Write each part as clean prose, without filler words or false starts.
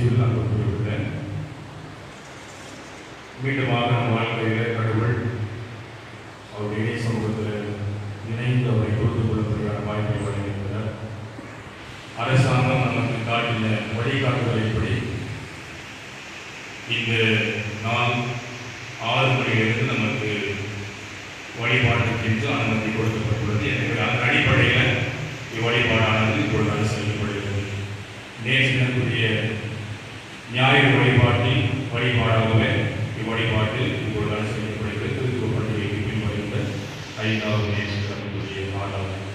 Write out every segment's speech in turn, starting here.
இயேசுவில் நான் கூறிவிட்டேன். மீண்டுமாக நம் வாழ்க்கையில் கடவுள் அவருடைய இணை சமூகத்தில் இணைந்து அவரை பொறுத்து கொள்ளக்கூடியான வாய்ப்பை வழங்கியிருக்கிறார். அரசாங்கம் நமக்கு காட்டின வழிகாட்டுதலைப்படி இந்த நாள் 6 மணியிலிருந்து நமக்கு வழிபாட்டுக்கென்று அனுமதி கொடுக்கப்பட்டுள்ளது. எனவே அதன் அடிப்படையில் இவ்வழிபாடானது இப்பொழுது செய்யப்படுகிறது. நேசத்திற்குரிய ஞாயிறு வழிபாட்டில் வழிபாடாகவே இவ்வழிபாட்டில் இப்பொழுது செய்யப்படுகிறது. கிறிஸ்துவ பண்டிகைக்கு பின்வருகின்ற 5வது நேசத்திற்குரிய நாளாகும்.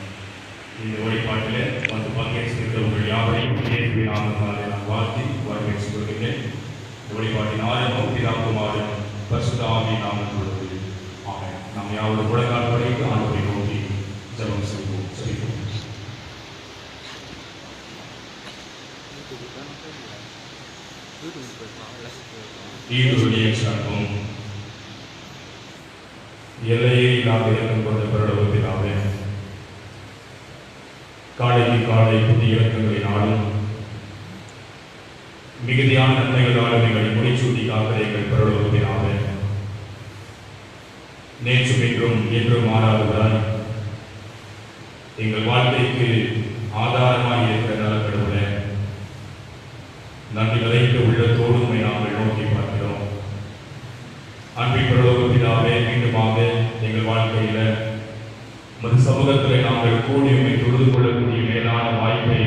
இந்த வழிபாட்டில் வந்து பங்கேற்கின்றவர்கள் யாவரையும் இயேசுவின் நாமத்தினாலே நான் வாழ்த்தி வரவேற்று கொள்கிறேன். இந்த வழிபாட்டின் ஆரம்பம் பிதாகுமாரன் பரிசுத்த ஆவியின் நாமத்தில் உள்ளது. ஆமென். நாம் யாவரும் முழங்கால் படித்து ஆண்டவரை நோக்கி ஜெபம் செய்வோம். செபிப்போம். ஈடுடைய சர்வம் எல்லையை நாம் இறக்கும் கொண்ட பரலோகத்தினாவே காலைக்கு காலை புதிய இலக்கங்களை நாடும் மிகுதியான நன்மைகளால் எங்களை முடிச்சூட்டி காக்க எங்கள் பரலோகத்தினாவே நேற்றும் இன்றும் என்றும் மாறாததாய் எங்கள் வாழ்க்கைக்கு ஆதாரமாக இருக்கிற நலக்கடவுளே, நன்றி நிறைந்த உள்ளத்தோடு நாங்கள் நோக்கி பார்க்கிறோம். அன்பின் பரலோகத்தினாவே மீண்டுமாக எங்கள் வாழ்க்கையில மது சமூகத்தில் நாங்கள் கூடி உண்மை தொழுது கொள்ளக்கூடிய மேலான வாய்ப்பை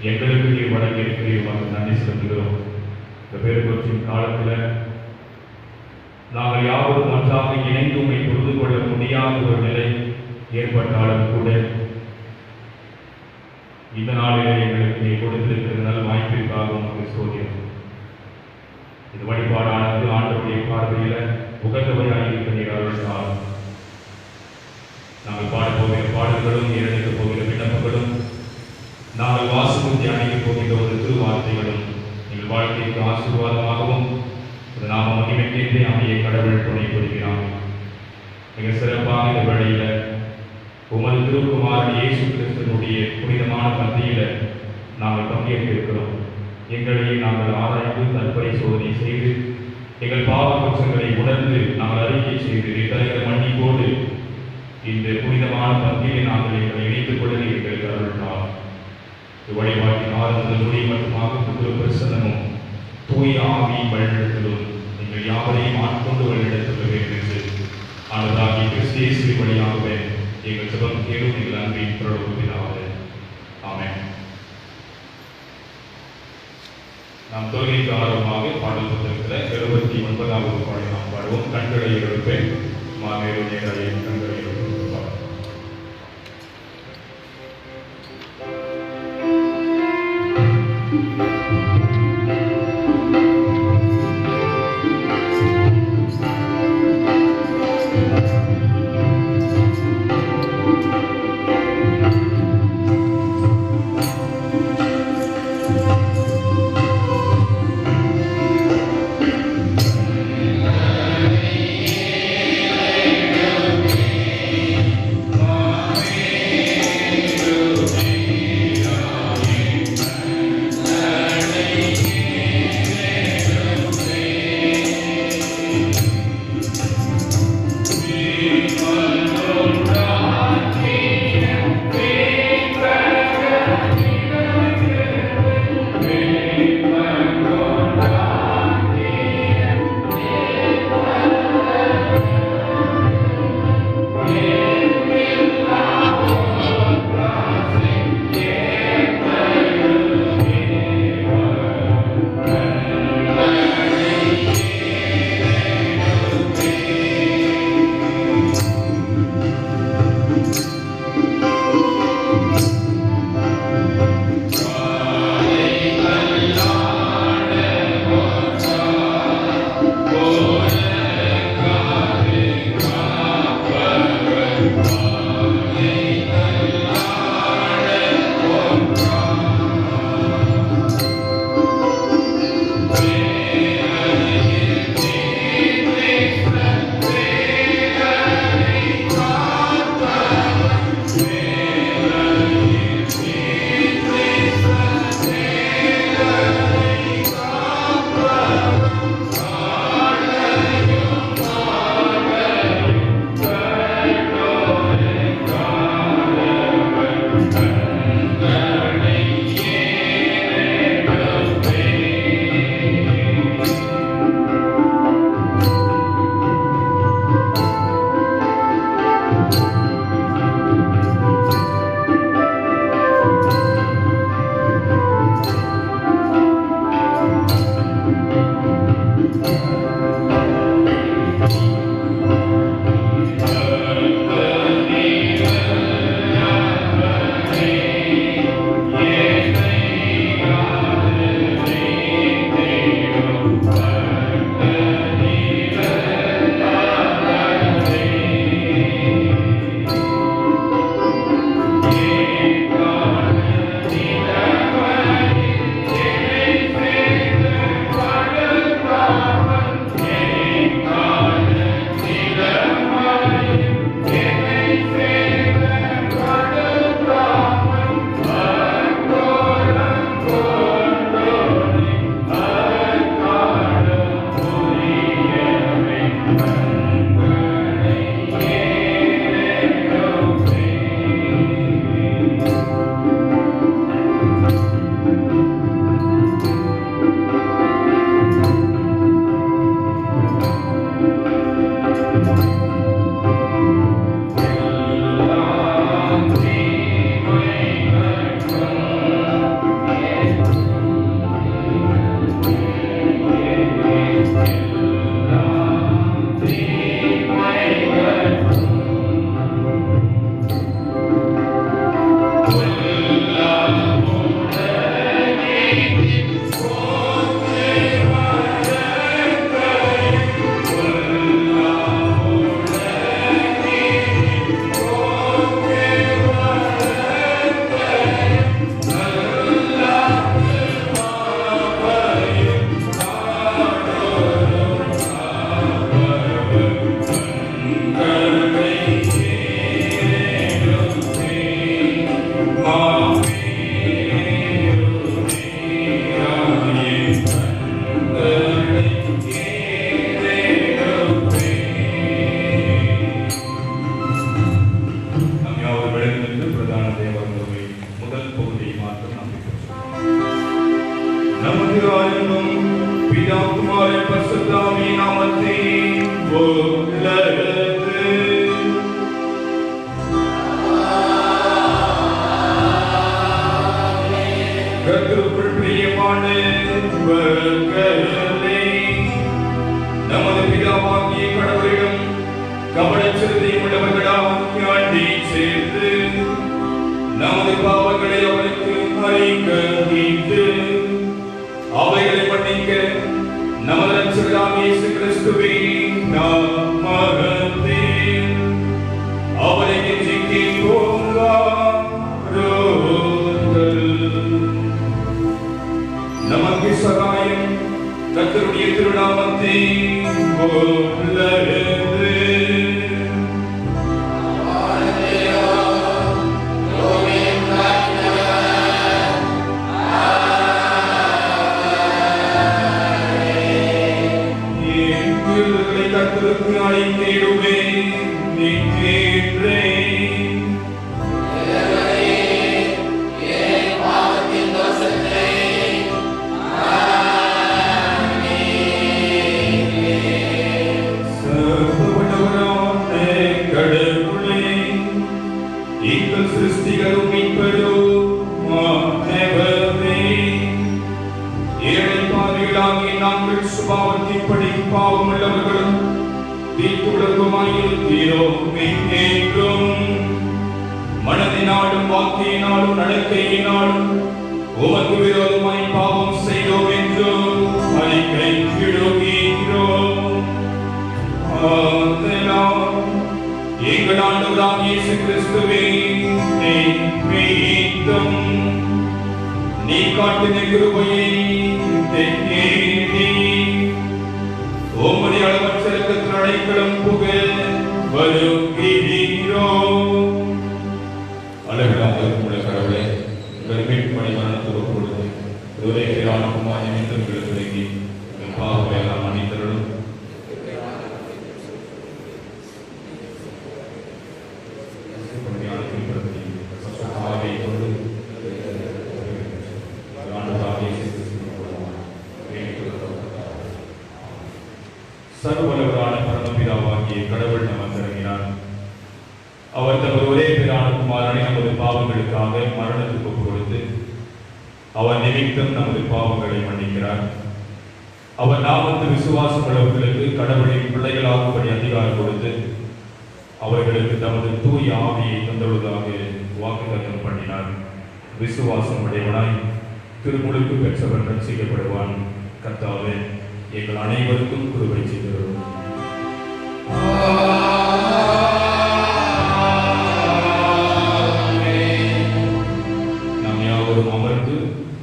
எங்களுக்கு நீர் வழங்கி இருக்கிறீர்கள். நன்றி செலுத்துகிறோம். இந்த பெருந்தொற்றின் காலத்தில் நாங்கள் யாவரும் ஒன்றாக இணைந்து உண்மை தொழுது கொள்ள முடியாத ஒரு நிலை ஏற்பட்டாலும் கூட இந்த நாளிலே எங்களுக்கு நீ கொடுத்திருக்கிற நல்ல வாய்ப்பிற்காக உங்களுக்கு சோதியம். இது வழிபாடானது ஆண்டவருடைய பார்வையில உகந்தவையாக இருக்கிறீர்கள். நாங்கள் பாடப்போகிற பாடல்களும் எழுதிக்கப் போகிற விண்ணப்பங்களும் நாங்கள் வாசகம் தியானிக்கப் போகின்ற ஒரு திருவார்த்தைகளும் எங்கள் வாழ்க்கைக்கு ஆசீர்வாதமாகவும் ஒரு நாம மகிமைக்கேற்றே அமைய கடவுள் துணை புரிகிறான். மிக சிறப்பாக இந்த வழியில உமது திருக்குமாரன் இயேசு கிறிஸ்துவினுடைய புனிதமான பந்தியில நாங்கள் பங்கேற்றிருக்கிறோம். எங்களை நாங்கள் ஆராய்ந்து தற்பரி சோதனை செய்து எங்கள் பாவ குற்றங்களை உணர்ந்து நாங்கள் அறிக்கை செய்து தருகிற மன்னிப்போடு இந்த புனிதமான பந்தியை நாங்கள் எங்களை இணைத்துக் கொள்ள எங்களுக்கு அருள்கிறார். வழிபாட்டின் ஆறுதல் மொழி மட்டுமாக புதிய பிரசனமும் தூய ஆவி வழிநடத்தலும் நீங்கள் யாவரையும் ஆட்கொண்டு வழிநடத்த வேண்டும் என்று ஆனதாகி கிறிஸ்தியேசு வழியாகவே எங்கள் ஜெபம் கேளும் எங்கள் அன்பின் பிரலோகத்தினாலே. ஆமென். நாம் தொழுகைக்கு ஆர்வமாக பாடல் புத்தகத்தில் 79வது பாடலை நாம் பாடுவோம். கண்களை எழுப்பேன் மாமேலும் நேராக கண்களை எழுப்பேன். கர்த்தருக்குள் பிரியமானவர்களே, நமது பிதாவாகிய கடவுளிடம் கவனச்சிறுதையும் உள்ளவர்களாக ஆண்டி சேர்ந்து நமது பாவங்களை அவருக்கு அறிக்கையிட்டு அவைகளை மன்னிக்க நமது இரட்சகராகிய இயேசு கிறிஸ்துவின் நாமத்தே அவரை கெஞ்சி கேட்போங்கள். நமக்கு சகாயம் கர்த்தருடைய திருநாமத்தின் உள்ளது. கர்த்தருக்கு அழைத்திடுவேன் நின்றேன். சர்வவல்லவரான கடவுளே, எங்கள் சிருஷ்டிகரும் மீட்பருமானவரே, ஏழை பாவிகளாகிய நாங்கள் சுபாவத்தின்படி பாவமுள்ளவர்களும் தீர்ப்புள்ளவருமாயிருக்கிறோம் என்றும் மனதினாலும் வாக்கினாலும் நடக்கையினாலும் உமக்கு விரோதமாய் பாவம் செய்தோம் என்றும் அறிக்கையிடுகிறோம். ஆதலால் எங்கள் ஆண்டவராகிய இயேசு கிறிஸ்துவே, மீட்டும் நீ காட்டின கிருபையை தேடி உம்முடைய அளவற்ற இரக்கத்தின் அடைக்கலம் புகழ் வருகிறோம். அளவில்லாத உம்முடைய கடவுளே, உங்கள் மீட்பு பணி மரணத்துக்கு பொழுது ஒரே பேரான குமாரனை மீண்டும் எங்களுக்கு விளங்கி எங்கள் பாவங்களை எல்லாம் மன்னித்தருளும். சர்வவல்லவரான பரமபிதாவாகிய கடவுள் நமக்கு இறங்கினார். அவர் தமது ஒரே பேரான குமாரனை நமது பாவங்களுக்காக மரணத்துக்கு ஒப்புக் கொடுத்து அவர் நிமித்தம் நமது பாவங்களை மன்னிக்கிறார். அவர் நாமத்தில் விசுவாசம் உள்ளவர்களுக்கு கடவுளின் பிள்ளைகளாகும்படி அதிகாரம் கொடுத்து அவர்களுக்கு தமது தூய ஆவியை தந்துள்ளதாக வாக்குத்தத்தம் பண்ணினார். விசுவாசம் உடையவனாய் திருமுழுக்கு பெற்றவன் ரட்சிக்கப்படுவான். கர்த்தாவே, எங்கள் அனைவருக்கும் கிருபை செய்கிறோம். நாம் யாவரும் அமர்ந்து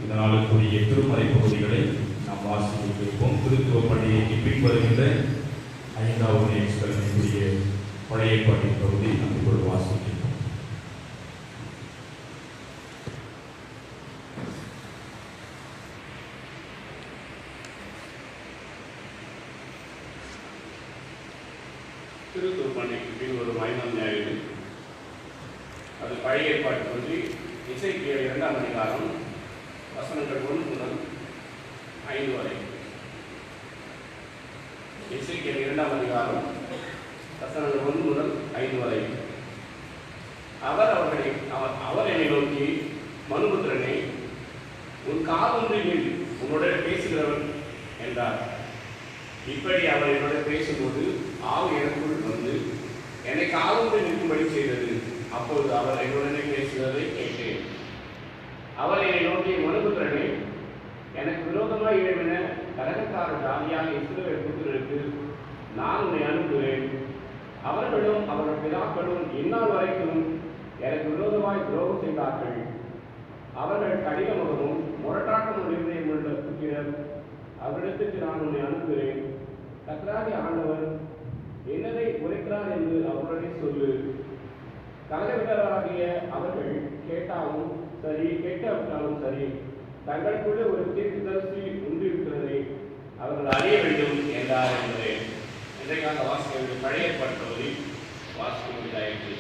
இதனாலுக்குரிய திருமறை பகுதிகளை நாம் வாசித்திருப்போம். திருத்துவ பண்டிகைக்கு பின்வருகின்ற 5வது எக்ஸ்கலனுக்குரிய பழைய ஏற்பாட்டின் பகுதி நாம் இப்பொழுது வாசிக்கிறோம். திருத்துவ பண்டிகைக்கு பின் வரும் 5ஆம் ஞாயிறு, அது பழைய ஏற்பாட்டு பற்றி எசேக்கியேல் 2ஆம் அதிகாரம் வசனங்கள் 1 முதல் 5 வரை. எசேக்கியேல் 2ஆம் அதிகாரம் வசனங்கள் 1 முதல் 5 வரை. அவர் என்னை நோக்கி, மனுபுத்திரனே, உன் காதொன்றில் உன்னுடன் பேசுகிறவன் என்றார். இப்படி அவர் என்னுடன் பேசும்போது ஆவு எனக்குள் வந்து என்னை காதொன்று நிற்கும்படி செய்தது. அப்பொழுது அவர் என்னுடனே பேசுவதை கேட்டேன். அவர் என்னை நோக்கி, மனுபுத்திரனே, எனக்கு விரோதமாய் எழுப்பின கலகக்கார ஜாதியாக இஸ்ரவேல் புத்திரருக்கு நான் உன்னை அனுப்புகிறேன். அவர்களும் அவர்கள் பிதாக்களும் இந்நாள் வரைக்கும் எனக்கு விரோதமாய் துரோகம் செய்தார்கள். அவர்கள் கடினமுகமும் முரட்டாட்டமும் இருதயம் உள்ள புத்திரர். அவரிடத்துக்கு நான் உன்னை அனுப்புகிறேன். கர்த்தராகிய ஆண்டவர் என்னதை உரைக்கிறார் என்று அவருடைய சொல்லு. கலகவிடராகிய அவர்கள் கேட்டாலும் சரி, கேட்டாவிட்டாலும் சரி, தங்களுக்குள்ளே ஒரு தீர்க்கதரிசி உண்டு இருக்கிறதை அவர்கள் அறிய வேண்டும் என்றார் என்பதே இன்றைக்காக வாசிக்க பழைய ஏற்பாடு வாசிக்க முடியாது.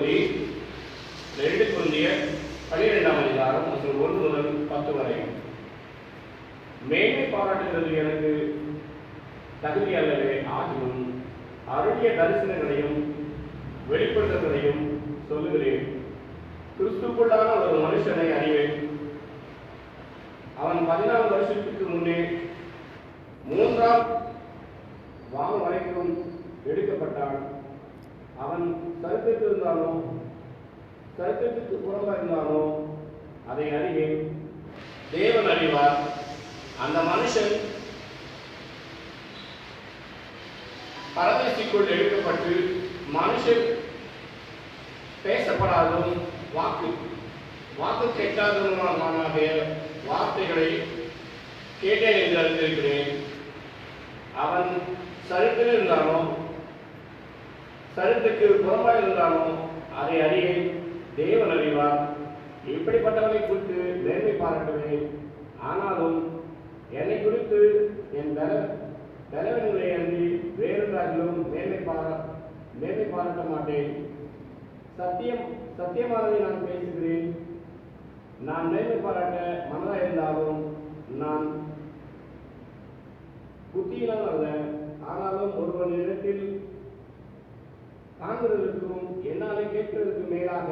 பகுதி 2 கொரிந்தியர் 12ஆம் அதிகாரம் 1 முதல் 10 வரை. மேன்மை பாராட்டுகிறது எனக்கு தகுதி அல்லவே, ஆகியும் அருளிய தரிசனங்களையும் வெளிப்படுத்துவதையும் சொல்லுகிறேன். கிறிஸ்துக்குள்ளான ஒரு மனுஷனை அறிவேன். அவன் 14 வருஷத்துக்கு முன்னே 3ஆம் வானம் வரைக்கும் எடுக்கப்பட்டான். அவன் சரித்திரத்தில் இருந்தானோ சரித்திரத்துக்கு புறம்பாக இருந்தானோ அதை அறிவேன். தேவன் அறிவார். அந்த மனுஷன் பரதேசிக்குள் எடுக்கப்பட்டு மனுஷன் பேசப்படாதும் வாக்கு கேட்காதவனாக வார்த்தைகளை கேட்டேன் என்று அறிந்திருக்கிறேன். அவன் சரித்திரம் இருந்தானோ சரித்திற்கு புறம்பாக இருந்தானோ அதை அறியேன். தேவன் அறிவார். இப்படிப்பட்டவனை குறித்து மேன்மை பாராட்டுவேன். ஆனாலும் என்னை குறித்து என் பலவீனங்களை அன்றி வேறொன்றாகிலும் மேன்மை பாராட்ட மாட்டேன். சத்தியமானதை நான் பேசுகிறேன். நான் மேன்மை பாராட்ட மனதாக இருந்தாலும் நான் புத்தியினால் அல்ல. ஆனாலும் ஒருவன் இடத்தில் காண்கிறதுக்கும் என்னாலே கேட்கிறதுக்கும் மேலாக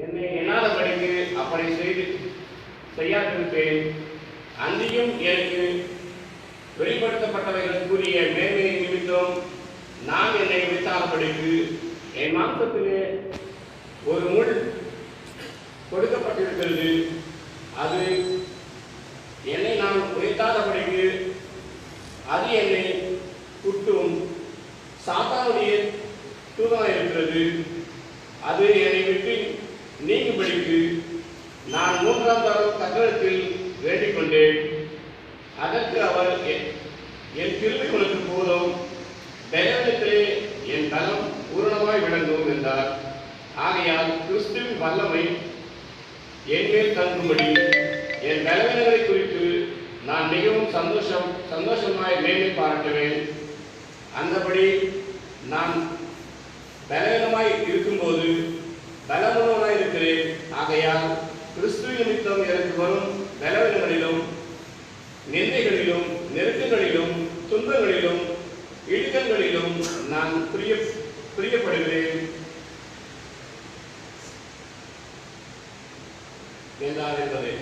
என்னை என்னாதபடிக்கு அப்படி செய்யாதிருப்பேன். அன்றியும் எனக்கு வெளிப்படுத்தப்பட்டவைகளுக்குரிய மேன்மையை நிமித்தம் நான் என்னை விட்டாதபடிக்கு என் மாம்சத்திலே ஒரு முள் கொடுக்கப்பட்டிருக்கிறது. அது என்னை நான் உயர்த்தாதபடிக்கு அது என்னை குட்டும் சாத்தானுடைய தூதமாக இருக்கிறது. அது என்னை விட்டு நீங்கும்படிக்கு நான் 3ஆம் தரம் தக்கத்தில் வேண்டிக் கொண்டேன். அதற்கு அவர், என் கிருபை உனக்கு போதும், பலவீனத்திலே என் பலம் பூரணமாய் விளங்கும் என்றார். ஆகையால் கிறிஸ்துவின் வல்லமை என் மேல் தங்கும்படி என் பலவீனங்களை குறித்து நான் மிகவும் சந்தோஷமாய் மேன்மை பாராட்டுவேன். அந்தபடி நான் பலவீனமாய் இருக்கும்போது பலமுள்ளவனாய் இருக்கிறேன். ஆகையால் கிறிஸ்துவ நிமித்தம் எனக்கு வரும் பலவீனங்களிலும் நிந்தைகளிலும் நெருக்கங்களிலும் துன்பங்களிலும் இடுக்கங்களிலும் நான் பிரியப்படுகிறேன் என்றார் என்பதை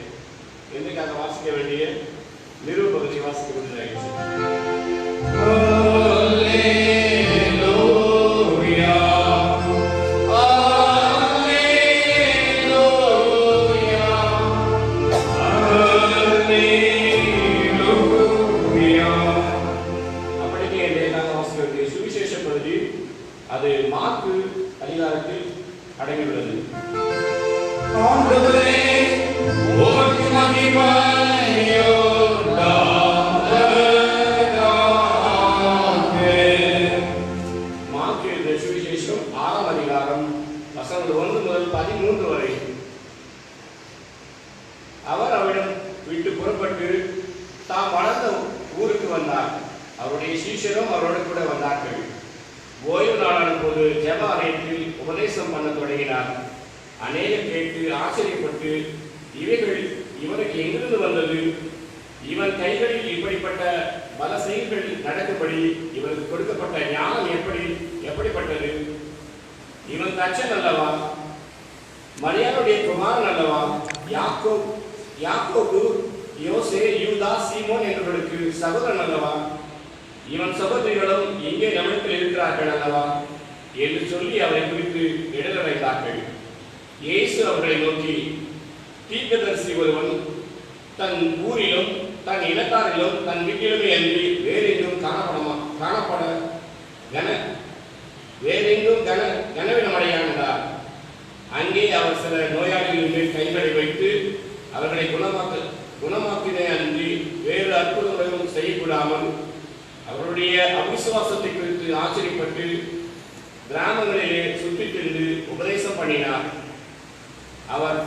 இன்றைக்காக வாசிக்க வேண்டிய நிருபகுதி வாசிக்க வேண்டியதாகிடுச்சு. அது மாற்கு அதிகாரத்தில் அடங்கியுள்ளது. மாற்கு எழுதிய சுவிசேஷம் 6ஆம் அதிகாரம் வசனங்கள் 1 முதல் 13 வரை. அவர் அவரிடம் விட்டு புறப்பட்டு தாம் வளர்ந்த ஊருக்கு வந்தார். அவருடைய சீஷரும் அவரோடு கூட வந்தார்கள். ஓய்வு நாளான போது ஜெப ஆலயத்தில் உபதேசம் பண்ண தொடங்கினார். அநேகர் கேட்டு ஆச்சரியப்பட்டு, இவைகள் இவனுக்கு எங்கிருந்து வந்தது? இவன் கைகளில் இப்படிப்பட்ட பல செயல்கள் நடக்கும்படி இவனுக்கு கொடுக்கப்பட்ட ஞானம் எப்படிப்பட்டது? இவன் தச்சன் அல்லவா? மரியாளுடைய குமாரன் அல்லவா? யாக்கோபு, யோசே, யூதா, சீமோன் என்பவர்களுக்கு சகோதரன் அல்லவா? இவன் சகோதரிகளும் இங்கே நம்மிடத்தில் இருக்கிறார்கள் அல்லவா என்று சொல்லி அவரை குறித்து இடர வைத்தார்கள். இயேசு அவர்களை நோக்கி, தீர்க்கதரிசி ஒருவன் தன் ஊரிலும் தன் இனத்தாரிலும் தன் வீட்டிலுமே அன்றி வேறெங்கும் கனவீனமடையானார். அங்கே அவர் சில நோயாளிகளின் மேல் கைகளை வைத்து அவர்களை குணமாக்கினே அன்றி வேறு அற்புதங்களும் செய்யக்கூடாமல் அவருடைய அவிசுவாசத்தை குறித்து ஆச்சரியப்பட்டு கிராமங்களிலே சுற்றித் திரிந்து உபதேசம் பண்ணினார். அவர்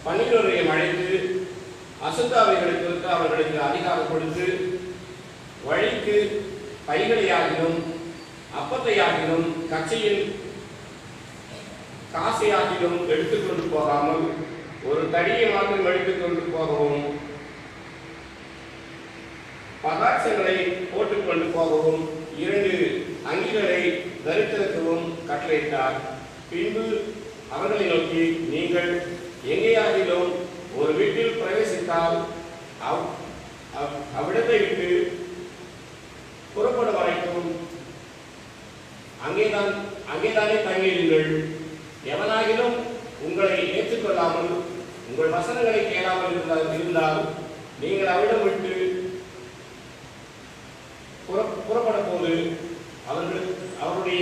12 அழைத்து அசுத்தாவைகளை குறித்து அவர்களுக்கு அதிகாரம் கொடுத்து வழிக்கு பைகளையாகிலும் அப்பத்தையாகிலும் காசையாகிலும் எடுத்துக்கொண்டு போகாமல் ஒரு தடியை மாத்திரம் எடுத்துக்கொண்டு போகவும் பதார்த்தங்களை போட்டுக்கொண்டு போகவும் 2 அங்கிகளை தரித்திருக்கவும் கட்டளையிட்டார். பின்பு அவர்களை நோக்கி, நீங்கள் எங்கேயாகிலும் ஒரு வீட்டில் பிரவேசித்தால் அவ்விடத்தை விட்டு புறப்படும் வரைக்கும் அங்கேதானே தங்கியிருங்கள். எவனாகிலும் உங்களை ஏற்றுக்கொள்ளாமல் உங்கள் வசனங்களை கேளாமல் இருந்தால் நீங்கள் அவ்விடம் விட்டு புறப்பட போது அவருடைய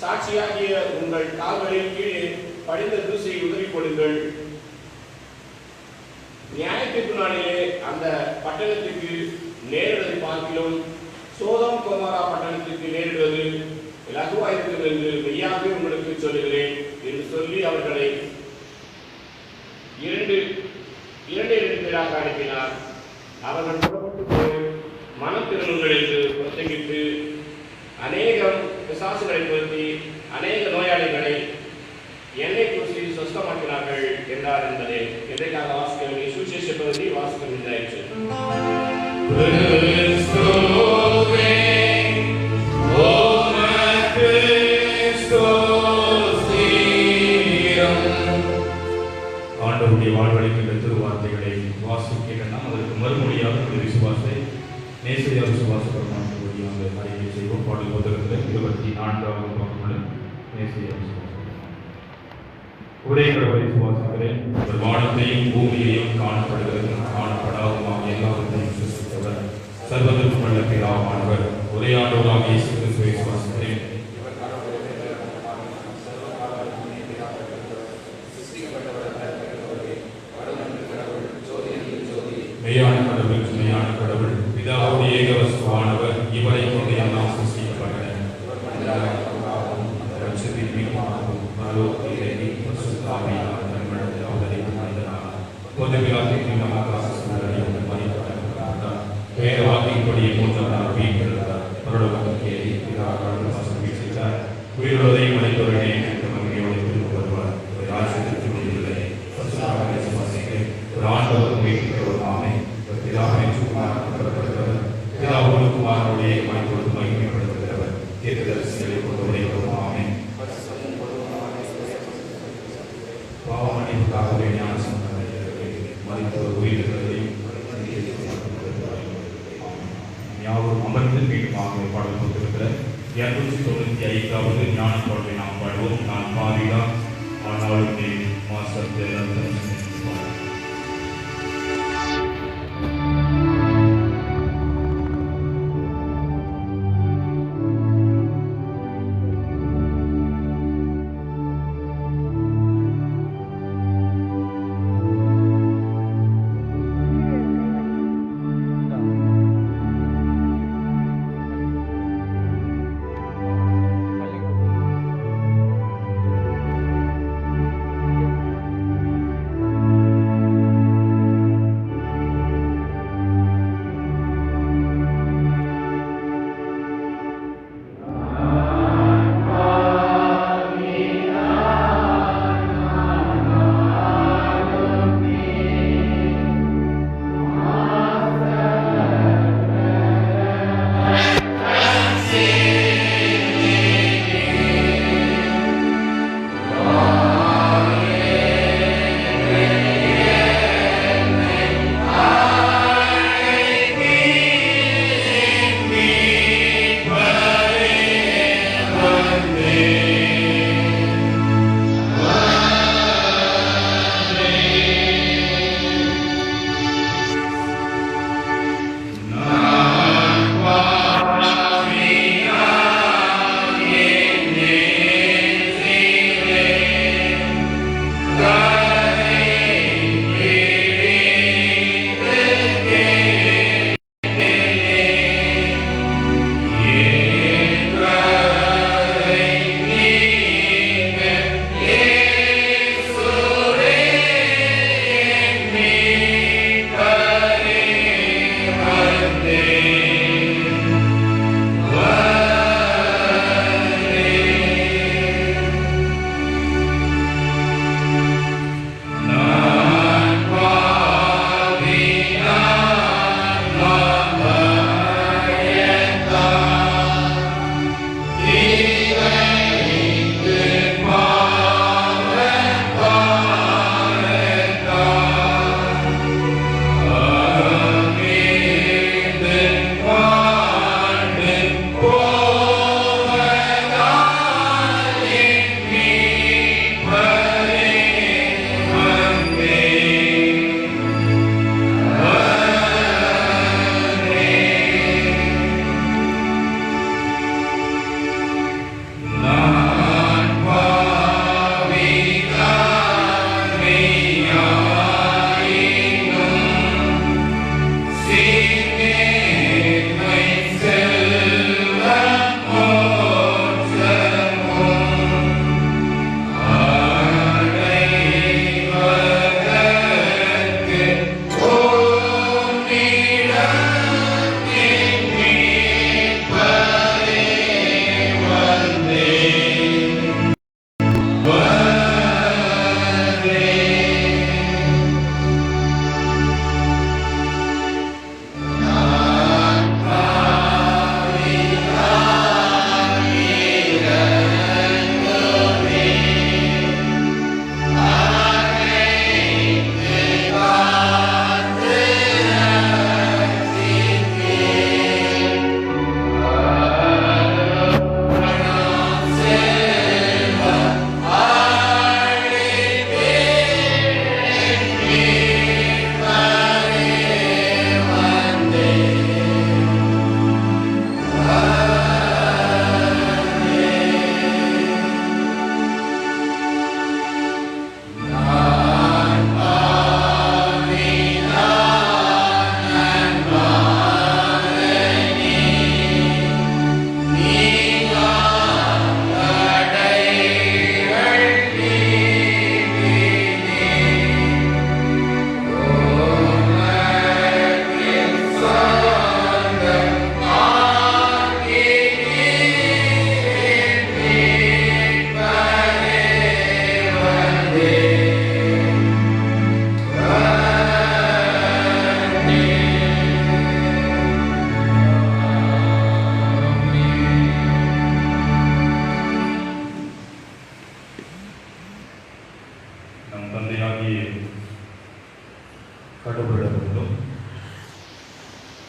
சாட்சியாகிய உங்கள் கால்களில் கீழே படிந்த தூசியை உதவி கொடுங்கள். நியாயத்திற்கு நாளிலே அந்த பட்டணத்துக்கு நேரிடுவதை பார்க்கிலும் சோதோம் கொமோரா பட்டணத்துக்கு நேரிடுவது இலகுவாயிருக்கிறது என்று மெய்யாகவே உங்களுக்கு சொல்லுகிறேன் என்று சொல்லி அவர்களை 2 பேராக அனுப்பினார். அவர்கள் புறப்பட்டு போய் மனம் திரும்புங்கள் என்று பிரசங்கித்து அநேகம் பிசாசுகளை துரத்தி அநேக நோயாளிகளை எண்ணெய் பூசி சொஸ்தமாக்கினார்கள் என்றார் என்பதை எதற்காக வாசிக்க சுவிசேஷ பகுதி வாசிக்க முடிந்தாயிற்று. ஆண்டவருடைய வாழ்வழிக்கின்ற திருவார்த்தைகளை வாசிக்கின்ற நாம் அதற்கு மறுமொழியாக விசுவாசை நேசையா விசுவாச பிரமாணத்தை அந்த அறிக்கை செய்வோம். பாடல் புத்தகத்தில் 24வது பக்கமுடன் நேசையா விசுவாசம். ஒரே கடவுளை விசுவாசிக்கிறேன், ஒரு வானத்தையும் பூமியையும் காணப்படாததும் எல்லாவற்றையும் சிருஷ்டித்தவர் சர்வதற்கும் வல்ல பிதாவானவர் ஒரே ஆண்டவராக இயேசு கிறிஸ்துவை விசுவாசிக்கிறேன். மெய்யான கடவுள் பிதாவுடைய ஏகவஸ்துவானவர், இவரை கொண்டு எல்லாம் சிருஷ்டிக்கப்பட்டன. வேற வாக்கின்படியே மூன்றாம் வீட்டிருந்தார். உயிரோதையும் மனிதர்களே மகிழ்ச்சியோடு திரும்ப வருவார். ஒரு ராஜ்யத்திற்கு முடியவில்லை. ஒரு ஆண்டவர் வீட்டில் ஆமை பிதாவோடு குமாரனுடைய மனிதோடு மகிமைப்படுத்துகிறவர் தீர்க்கதரிசிகளை கொண்டு உடையவரும் ஆமை. பாவமன்னிப்புக்காகவே ஞான மனிதர் உயிர்களையும் யாவரும் அமர்ந்து மீண்டும் ஆகவே பாடல் கொடுத்திருக்கிற 295வது ஞான பாடலை நாம் பாடுவோம். நான் பாவிடா ஆனாலும் நீ மாசத்தை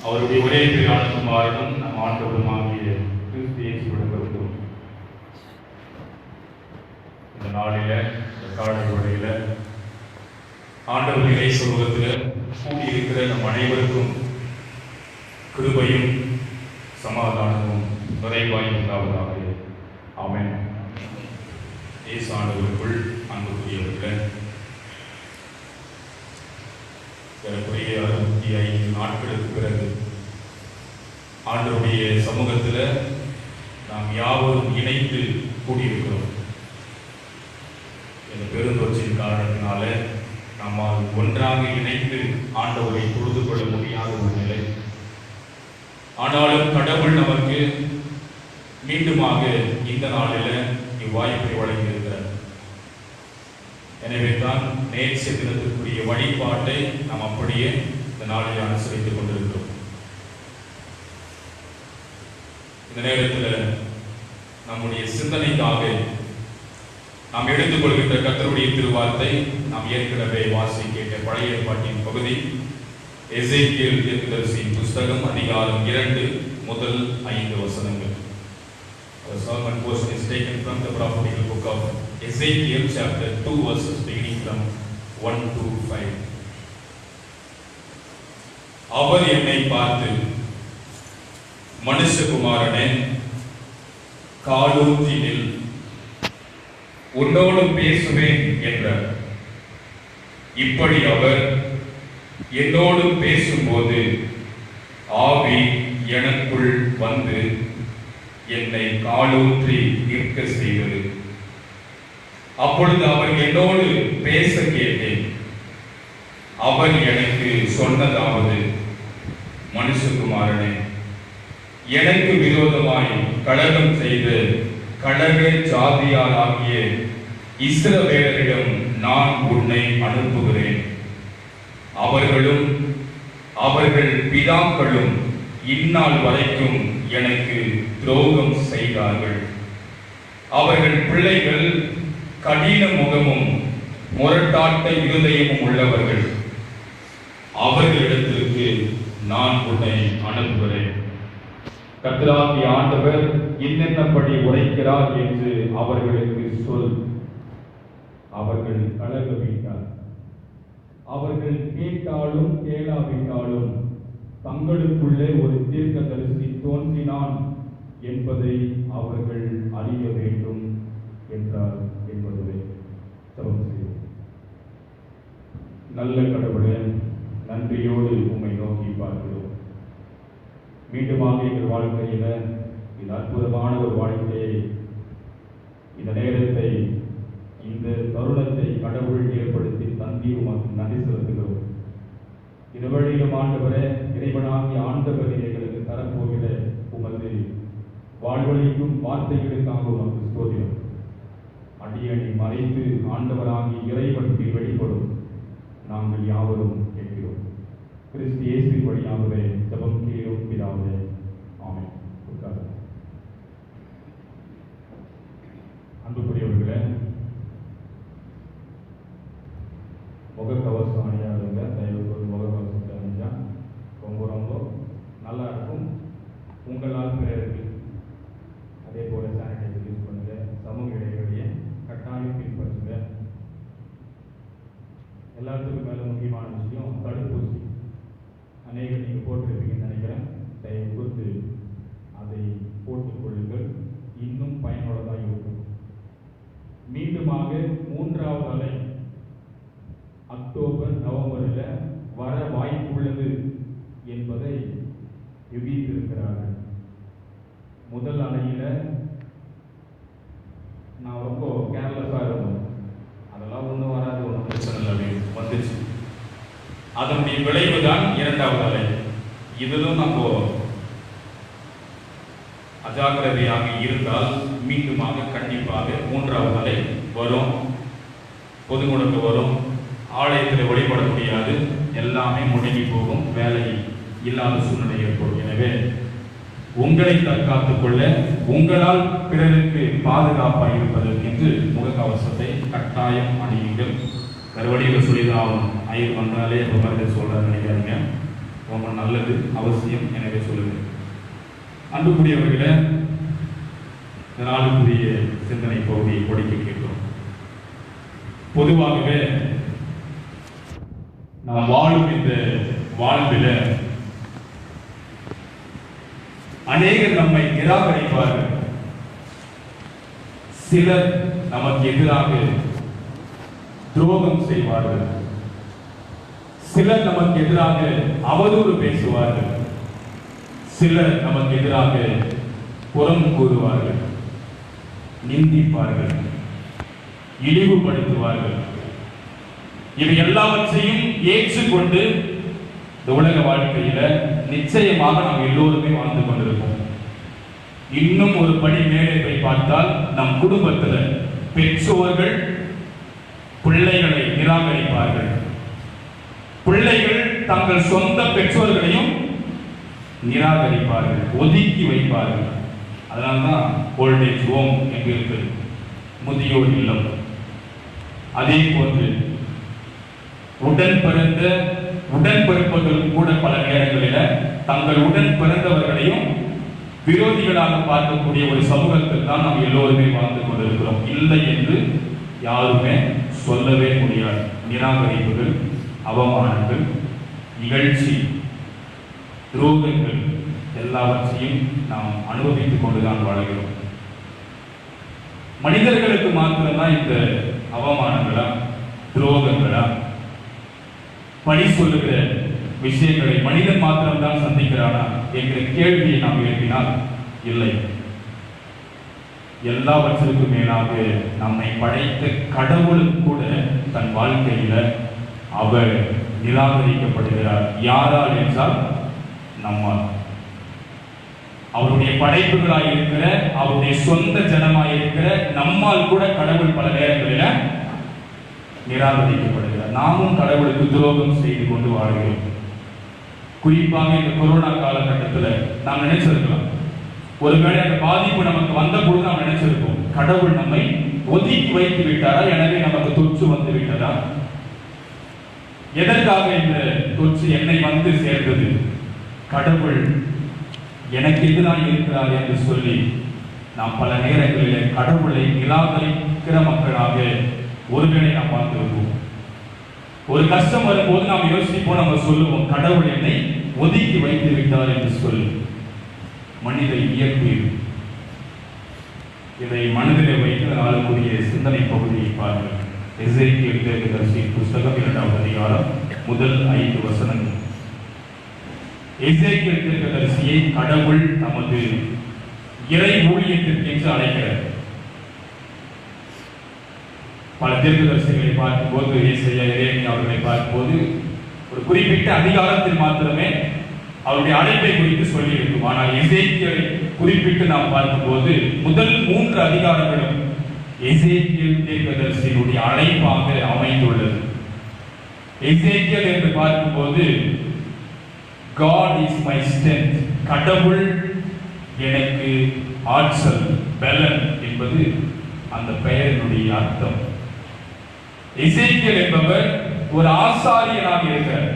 அவருடைய ஒரே பேரான குமாரனும் நம் ஆண்டவருமாகிய கிறிஸ்து இயேசுவுடன் வருகிறோம். இந்த நாளில, இந்த காலை வேளையில ஆண்டவர் இறை சமூகத்தில் கூடியிருக்கிற நம் அனைவருக்கும் கிருபையும் சமாதானமும் நிறைவாய் உண்டாவதாக. ஆமென். இயேசு ஆண்டவருக்குள் அன்புக்குரியவர்களே, ஏறக்குறைய 65 நாட்களுக்கு பிறகு ஆண்டவருடைய சமூகத்தில் நாம் யாவரும் இணைந்து கூடியிருக்கிறோம். இந்த பெருந்தொற்றின் காரணத்தினால நம்மால் ஒன்றாக இணைந்து ஆண்டவரை தொழுது கொள்ள முடியாத ஒரு நிலை. ஆனாலும் கடவுள் நமக்கு மீண்டுமாக இந்த நாளில் இவ்வாய்ப்பை வழங்கியிருக்கிறார். எனவே தான் நேற்றைய தினத்திற்குரிய வழிபாட்டை நாம் அப்படியே இந்த நாளில் அனுசரித்துக் கொண்டிருக்கிறோம். இந்த நேரத்தில் நம்முடைய சிந்தனைக்காக நாம் எடுத்துக்கொள்கின்ற கர்த்தருடைய திருவார்த்தை நாம் ஏற்கனவே வாசி கேட்ட பழைய ஏற்பாட்டின் பகுதி எசேக்கியேல் தீர்க்கதரிசியின் புஸ்தகம் அதிகாரம் 2 முதல் 5 வசனங்கள். The sermon portion is taken from the prophetical book of Ezekiel chapter 2 verses beginning from 1 to 5. அவர் என்னை பார்த்து, மனுஷகுமாரனே, காலூன்றி நில், உன்னோடு பேசுவேன் என்றார். இப்படி அவர் என்னோடு பேசும்போது ஆவி எனக்குள் வந்து என்னை காலூன்றி நிற்க செய்தது. அப்பொழுது அவர் என்னோடு பேச கேட்டேன். அவர் எனக்கு சொன்னதாவது, மனுஷகுமாரனே, எனக்கு விரோதமாய் கலகம் செய்த கலக ஜாதியாராகிய இஸ்ரவேலரிடம் நான் உன்னை அனுப்புகிறேன். அவர்களும் அவர்கள் பிதாக்களும் இந்நாள் வரைக்கும் எனக்கு துரோகம் செய்தார்கள். அவர்கள் பிள்ளைகள் கடின முகமும் முரட்டாட்ட இருதயமும் உள்ளவர்கள். அவர்களிடத்திற்கு நான் உன்னை அனுப்புகிறேன். கர்த்தராகிய ஆண்டவர் இன்னென்னபடி உரைக்கிறார் என்று அவர்களுக்கு சொல். அவர்கள் கலகவிட்டார். அவர்கள் கேட்டாலும் கேளாவிட்டாலும் தங்களுக்குள்ளே ஒரு தீர்க்கதரிசி தோன்றினான் என்பதை அவர்கள் அறிய வேண்டும் என்றார் என்பதுவே. நல்ல கடவுளே, நன்றியோடு உம்மை நோக்கி பார்க்கிறோம். மீண்டுமாக எங்கள் வாழ்க்கையில இந்த அற்புதமான ஒரு வாழ்க்கையை, இந்த நேரத்தை, இந்த தருணத்தை கடவுள் ஏற்படுத்தி தந்தி உமக்கு நன்றி செலுத்துகிறோம். இந்த வழியிலும் ஆண்டவரே, இறைவனாகிய ஆண்டவரை எங்களுக்கு தரப்போகிற உமது வாழ்வழிக்கும் வார்த்தைகளுக்காக உமக்கு ஸ்தோத்திரம். அடியணி மறைத்து ஆண்டவராகி இறைவனுக்கு வெளிப்படும் நாங்கள் யாவரும் கேட்கிறோம். கிறிஸ்து இயேசுவின் வழியாகவே ஜெபம் கேளும் பிதாவே. ஆமென். அன்புக்குரியவர்களே, முகக்கவசம் அணியாதுங்க. தயவுக்கு முகக்கவசத்தை அணிஞ்சா ரொம்ப ரொம்ப நல்லா இருக்கும். உங்களால் பிறருக்கு அதே போல சானிடைசர் யூஸ் பண்ணுங்க. சமூக இடைவெளியை கட்டாயம் பின்பற்றுங்க. எல்லாத்துக்கும் மேல முக்கியமான விஷயம் தடுப்பூசி. அநேகம் நீங்கள் போட்டிருப்பீங்கன்னு நினைக்கிறேன். தயவு குறித்து அதை போட்டுக் கொள்ளுங்கள். இன்னும் பயனுள்ளதாக இருக்கும். மீண்டுமாக 3வது அலை அக்டோபர் நவம்பரில் வர வாய்ப்புள்ளது என்பதை யூகித்திருக்கிறார்கள். முதல் அலையில நான் ரொம்ப கேர்லெஸ்ஸா இருந்தேன். அதெல்லாம் ஒன்றும் வராது, ஒன்றும் பிரச்சனை இல்லை அப்படின்னு வந்துச்சு. அதனுடைய விளைவு தான் 2வது அலை. இதிலும் நம்ம அஜாக்கிரதையாக இருந்தால் மீண்டுமாக கண்டிப்பாக 3வது அலை வரும். பொது முடக்கு வரும். ஆலயத்தில் வழிபட முடியாது. எல்லாமே முடங்கி போகும். வேலை இல்லாத சூழ்நிலை ஏற்படும். எனவே உங்களை தற்காத்துக் கொள்ள, உங்களால் பிறருக்கு பாதுகாப்பாக இருப்பதற்கு என்று முகக்கவசத்தை கட்டாயம் அணியுங்கள். வேறு வழியில் சொல்லிதான் 5 வந்தாலே விமர்சனம் சொல்றாரு நினைக்காதீங்க. ரொம்ப நல்லது, அவசியம். எனவே சொல்லுங்கள். அன்புக்குரியவர்களே, இந்த நாளுக்குரிய சிந்தனை பகுதியை படிக்க கேட்கிறோம். பொதுவாகவே நாம் வாழும் இந்த வாழ்வில் அநேகர் நம்மை நிராகரிப்பார்கள். சிலர் நமக்கு எதிராக துரோகம் செய்வார்கள். சிலர் நமக்கு எதிராக அவதூறு பேசுவார்கள். சிலர் நமக்கு எதிராக புறம் கூறுவார்கள், நிந்திப்பார்கள், இழிவுபடுத்துவார்கள். இவை எல்லாவற்றையும் ஏற்றுக்கொண்டு இந்த உலக வாழ்க்கையில நிச்சயமாக நாம் எல்லோருமே வாழ்ந்து கொண்டிருப்போம். இன்னும் ஒரு படி மேலே போய் பார்த்தால், நம் குடும்பத்தில் பெற்றோர்கள் பிள்ளைகளை நிராகரிப்பார்கள். பிள்ளைகள் தங்கள் சொந்த பெற்றோர்களையும் நிராகரிப்பார்கள், ஒதுக்கி வைப்பார்கள். அதனால்தான் ஓல்டேஜ் ஹோம் என்று இருக்கிறது, முதியோர் இல்லம். அதே போன்று உடன் பிறந்த உடன்பிறப்பவர்கள் கூட பல நேரங்களில் தங்கள் உடன் பிறந்தவர்களையும் விரோதிகளாக பார்க்கக்கூடிய ஒரு சமூகத்தில் தான் நாம் எல்லோருமே வாழ்ந்து கொண்டிருக்கிறோம். இல்லை என்று யாருமே சொல்லவே முடியாது. நிராகரிப்புகள், அவமானங்கள், இகழ்ச்சி, துரோகங்கள் எல்லாவற்றையும் நாம் அனுபவித்துக் கொண்டுதான் வாழ்கிறோம். மனிதர்களுக்கு மாத்திரம்தான் இந்த அவமானங்களா, துரோகங்களா, பழி சொல்லுகிற விஷயங்களை மனிதன் மாத்திரம்தான் சந்திக்கிறானா என்கிற கேள்வியை நாம் எழுப்பினால் இல்லை. எல்லாவற்றிற்கும் மேலாக நம்மை படைத்த கடவுளும் கூட தன் வாழ்க்கையில அவர் நிராகரிக்கப்படுகிறார். யாரால் என்றால் நம்மால். அவருடைய படைப்புகளாய் இருக்கிற, அவருடைய சொந்த ஜனமாய் இருக்கிற நம்மால் கூட கடவுள் பல நேரங்களில் நிராகரிக்கப்படுகிறார். நாமும் கடவுளுக்கு துரோகம் செய்து கொண்டு வாழ்கிறோம். குறிப்பாக இந்த கொரோனா காலகட்டத்தில் நாம் நினைச்சிருக்கலாம், ஒருவேளை அந்த பாதிப்பு நமக்கு வந்த பொழுது நாம் நினைச்சிருப்போம், கடவுள் நம்மை ஒதுக்கி வைத்து விட்டாரா, எனவே நமக்கு தொற்று வந்து விட்டதா, எதற்காக இந்த தொற்று என்னை வந்து சேர்ந்தது, கடவுள் எனக்கு எதிராக இருக்கிறார் என்று சொல்லி நாம் பல நேரங்களில் கடவுளை நிராகரிக்கிற மக்களாக ஒருவேளை நாம் பார்த்திருப்போம். ஒரு கஷ்டம் வரும்போது நாம் யோசிப்போம், நம்ம சொல்லுவோம், கடவுள் என்னை ஒதுக்கி வைத்து விட்டார் என்று சொல்லி. மனித இயல்பு. இதை மனதிலே வைத்து நாளுக்குரிய சிந்தனை பகுதியை பாருங்கள். எசேக்கியேல் தீர்க்கதரிசி புஸ்தகம் 2வது அதிகாரம் முதல் 5 வசனங்கள். எசேக்கியேல் தீர்க்கதரிசியை கடவுள் தமது இறை ஊழியத்திற்கு என்று அழைக்கிறார். பல தீர்க்கதரிசிகளை பார்க்கும்போது, ஏசாயா, எரேமியா அவர்களை பார்க்கும்போது ஒரு குறிப்பிட்ட அதிகாரத்தில் மாத்திரமே அவருடைய அழைப்பை குறித்து சொல்லி இருக்கும். ஆனால் எசேக்கியேலை குறிப்பிட்டு நாம் பார்க்கும்போது முதல் 3 அதிகாரங்களும் எசேக்கியேல் தீர்க்கதரிசியினுடைய அழைப்பாக அமைந்துள்ளது. எசேக்கியேல் என்று பார்க்கும்போது God is my strength, கடவுள் எனக்கு ஆற்றல், பலன் என்பது அந்த பெயரினுடைய அர்த்தம். எசேக்கியேல் என்பவர் ஒரு ஆசாரியனாக இருக்கிறார்.